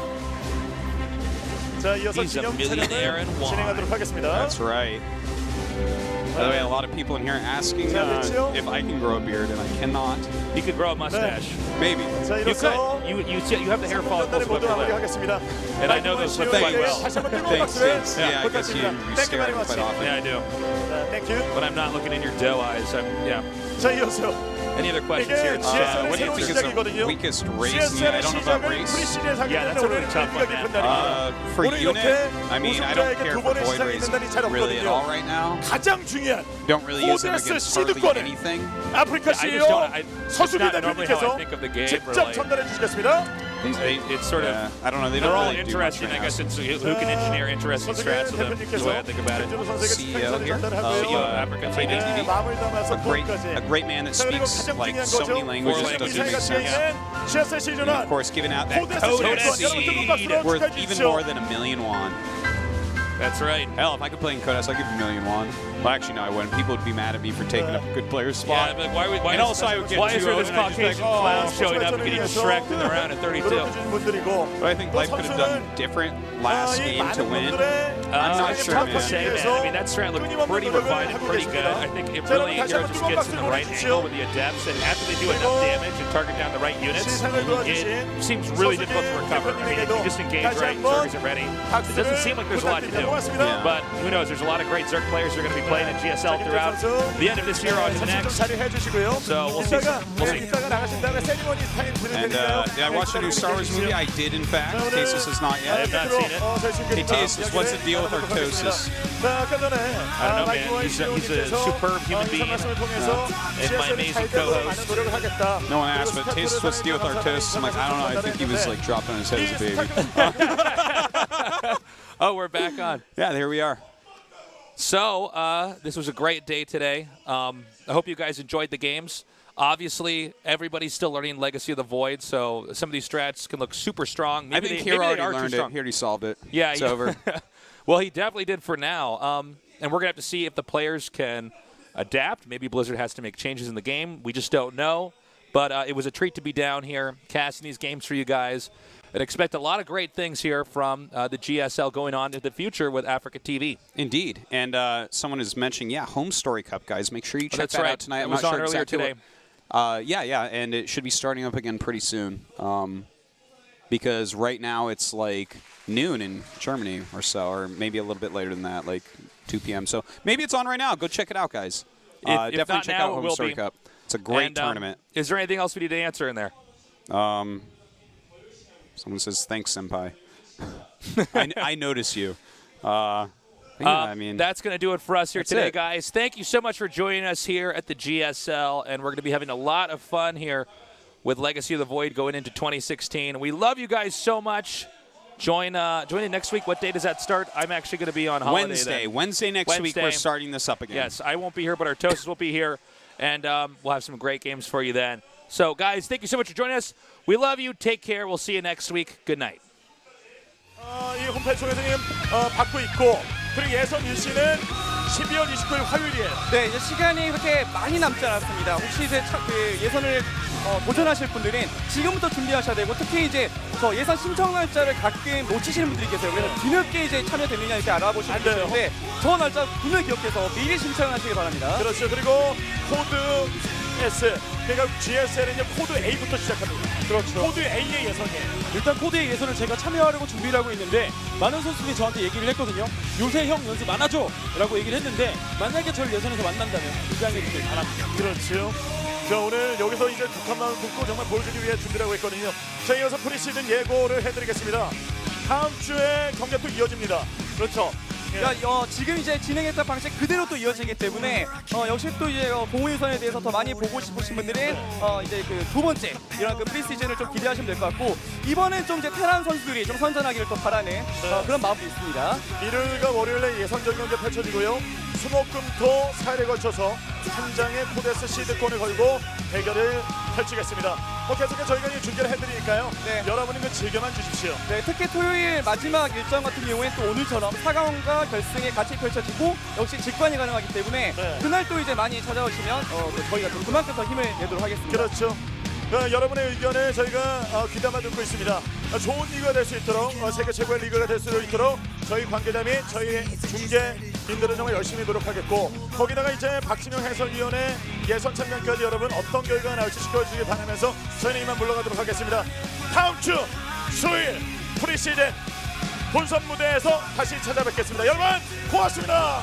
자, 이어서 He's a 기념 millionaire 촬영을 and one. 진행하도록 하겠습니다. That's right. By the way, a lot of people in here asking if I can grow a beard, and I cannot. You could grow a mustache. Maybe. 자, You 이로써 could. You have the hair follicles 모두 above your lip. 마무리하겠습니다. And I know those look quite well. 다시 한번 뜨거운 Thanks, 박수를 thanks. Yeah, I guess you 부탁드립니다. stare at me quite often. Yeah, I do. Thank you. But I'm not looking in your doe eyes. Yeah. 자, 이어서 Any other questions here? 이게 in the chat? GSL의 What do you 새로운 think? It's the 시작이거든요. weakest race. Yeah, I GSL의 don't know about 시작을 race. 프리시즌에 사게 Yeah, 되는 that's a really 오늘은 tough 의미가 one, man. 깊은 날입니다. For 오늘 unit, 이렇게 I mean, I don't 우승자에게 care 두 for 번의 void 시상이 race 된다니 잘 really at all 없거든요. right now. 가장 중요한 Don't really use them 코데스 against hardly 시드권을 anything. 아프리카 I just CEO don't. 서수빈 It's not normally how I 대표님께서 think of the game. But 직접 like, 전달해 주시겠습니다. it's sort of. I don't know. They They're don't all really do much interesting. right I guess now. it's who can engineer interesting strats of them. Is the way I think about it. CEO here, CEO of AfreecaTV. 네, 마무리 담아서 a great man that 자, 그리고 speaks 가장 like 중요한 so 거죠. many languages Four doesn't make 이사이가 sense. 있는 GSL 시즌은 Of course, giving out that 코데스 code 시드권 여러분 뜨거운 박수로 worth 축하해 even 주십시오. more than $1 million won. That's right. Hell, if I could play in Codex, I'd give $1 million won. Well, actually, no, I wouldn't. People would be mad at me for taking a good player's Yeah, spot. but why And also I would get why is too there this old and I'd just be like, Caucasian oh, clown showing up and getting shreked in the round at 32? But I think Life could have done different last game to win. I'm not It's sure, tough to man. say, man. I mean, that strat looked pretty refined and pretty good. I think it really here just gets in the right angle with the adepts, and after they do enough damage and target down the right units, it seems really difficult to recover. I mean, if you just engage right, Zerg isn't ready. It doesn't seem like there's a lot to do. Yeah. But who knows? There's a lot of great Zerg players who are going to be playing at GSL throughout the end of this year on to the next. So we'll see. We'll see. And did I watch the new Star Wars movie? I did, in fact. Tasteless has not I have yet. not seen it. Hey, Tasteless, what's the deal with Artosis? I don't know, man. He's a superb human being. And my amazing co-host. No one asked, but Tasteless, what's the deal with Artosis? I'm like, I don't know. I think he was like dropped on his head as a baby. Oh, we're back on. Yeah, there we are. So, this was a great day today. I hope you guys enjoyed the games. Obviously, everybody's still learning Legacy of the Void, so some of these strats can look super strong. I think he already learned it. He already solved it. Yeah, it's over. Well, he definitely did for now. And we're going to have to see if the players can adapt. Maybe Blizzard has to make changes in the game. We just don't know. But it was a treat to be down here, casting these games for you guys. and expect a lot of great things here from the GSL going on into the future with AfreecaTV. Indeed. And someone is mentioning, Home Story Cup, guys. Make sure you check that out tonight. It was on earlier today. Yeah, and it should be starting up again pretty soon. Because right now it's like noon in Germany or so, or maybe a little bit later than that, like 2 p.m. So maybe it's on right now. Go check it out, guys. If Definitely check out Home Story Cup. It's a great tournament. Is there anything else we need to answer in there? Someone says, thanks, Senpai. I notice you. I mean, that's going to do it for us here today, guys. Thank you so much for joining us here at the GSL, and we're going to be having a lot of fun here with Legacy of the Void going into 2016. We love you guys so much. Join in next week. What day does that start? I'm actually going to be on holiday Wednesday. then. Wednesday next week, we're starting this up again. Yes, I won't be here, but our toasters will be here, and we'll have some great games for you then. So, guys, thank you so much for joining us. We love you. Take care. We'll see you next week. Good night. 이 홈페이지 통해서 지금 받고 있고, 그리고 예선 일시는 12월 29일 화요일이에요. 네, 이제 시간이 그렇게 많이 남지 않았습니다. 혹시 이제 예선을 도전하실 분들은 지금부터 준비하셔야 되고, 특히 이제 저 예선 신청 날짜를 가끔 놓치시는 분들이 계세요. 그래서 뒤늦게 이제 참여되느냐 이렇게 알아보시는 분들이 있는데, 저 날짜 분을 기억해서 미리 신청하시기 바랍니다. 그렇죠. 그리고 코드 S, 그러니까 GSL은 이제 코드 A부터 시작합니다. 그렇죠. 코드 A의 예선이에요. 일단 코드의 예선을 제가 참여하려고 준비를 하고 있는데, 많은 선수들이 저한테 얘기를 했거든요. 요새 형 연습 안 하죠? 라고 얘기를 했는데, 만약에 저를 예선에서 만난다면 입장해 주길 바랍니다. 그렇죠. 자, 오늘 여기서 이제 두 칸만 붙고 정말 보여주기 위해 준비를 하고 있거든요. 자, 이어서 프리시즌 예고를 해드리겠습니다. 다음 주에 경기가 또 이어집니다. 그렇죠. 지금 이제 진행했던 방식 그대로 또 이어지기 때문에 역시 또 이제 공호예선에 대해서 더 많이 보고 싶으신 분들은 이제 그 두 번째 이런 그 프리시즌을 좀 기대하시면 될 것 같고, 이번엔 좀 이제 테란 선수들이 좀 선전하기를 또 바라는 그런 마음도 있습니다. 일요일과 월요일에 예선전 경기 펼쳐지고요. 수목금토 4일에 걸쳐서 한 장의 코데스 시드권을 걸고 대결을 펼치겠습니다. 계속해서 저희가 중계를 해드리니까요. 네. 여러분은 그 즐겨만 주십시오. 네, 특히 토요일 마지막 일정 같은 경우에 또 오늘처럼 4강과 결승이 같이 펼쳐지고 역시 직관이 가능하기 때문에 그날 또 이제 많이 찾아오시면 저희가 또 그만큼 더 힘을 내도록 하겠습니다. 그렇죠. 여러분의 의견을 저희가 귀담아 듣고 있습니다. 좋은 리그가 될 수 있도록, 세계 최고의 리그가 될 수 있도록 저희 관계자 및 저희 중계인들은 정말 열심히 노력하겠고, 거기다가 이제 박진영 해설위원의 예선 참가까지 여러분 어떤 결과가 나올지 지켜주시기 바라면서 저희는 이만 물러가도록 하겠습니다. 다음 주 수요일 프리시즌 본선 무대에서 다시 찾아뵙겠습니다. 여러분 고맙습니다.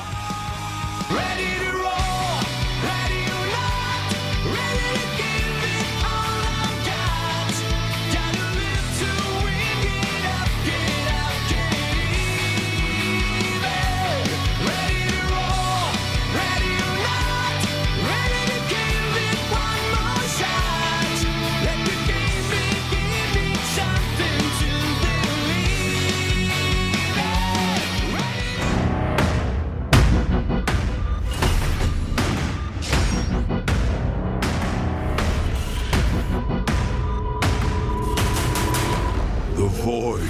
Ready to roll, ready or not, ready to give it all I've got. Gotta live to win, get up, get even. Ready to roll, ready or not, ready to give it one more shot. Let the game begin, need something to believe in. The void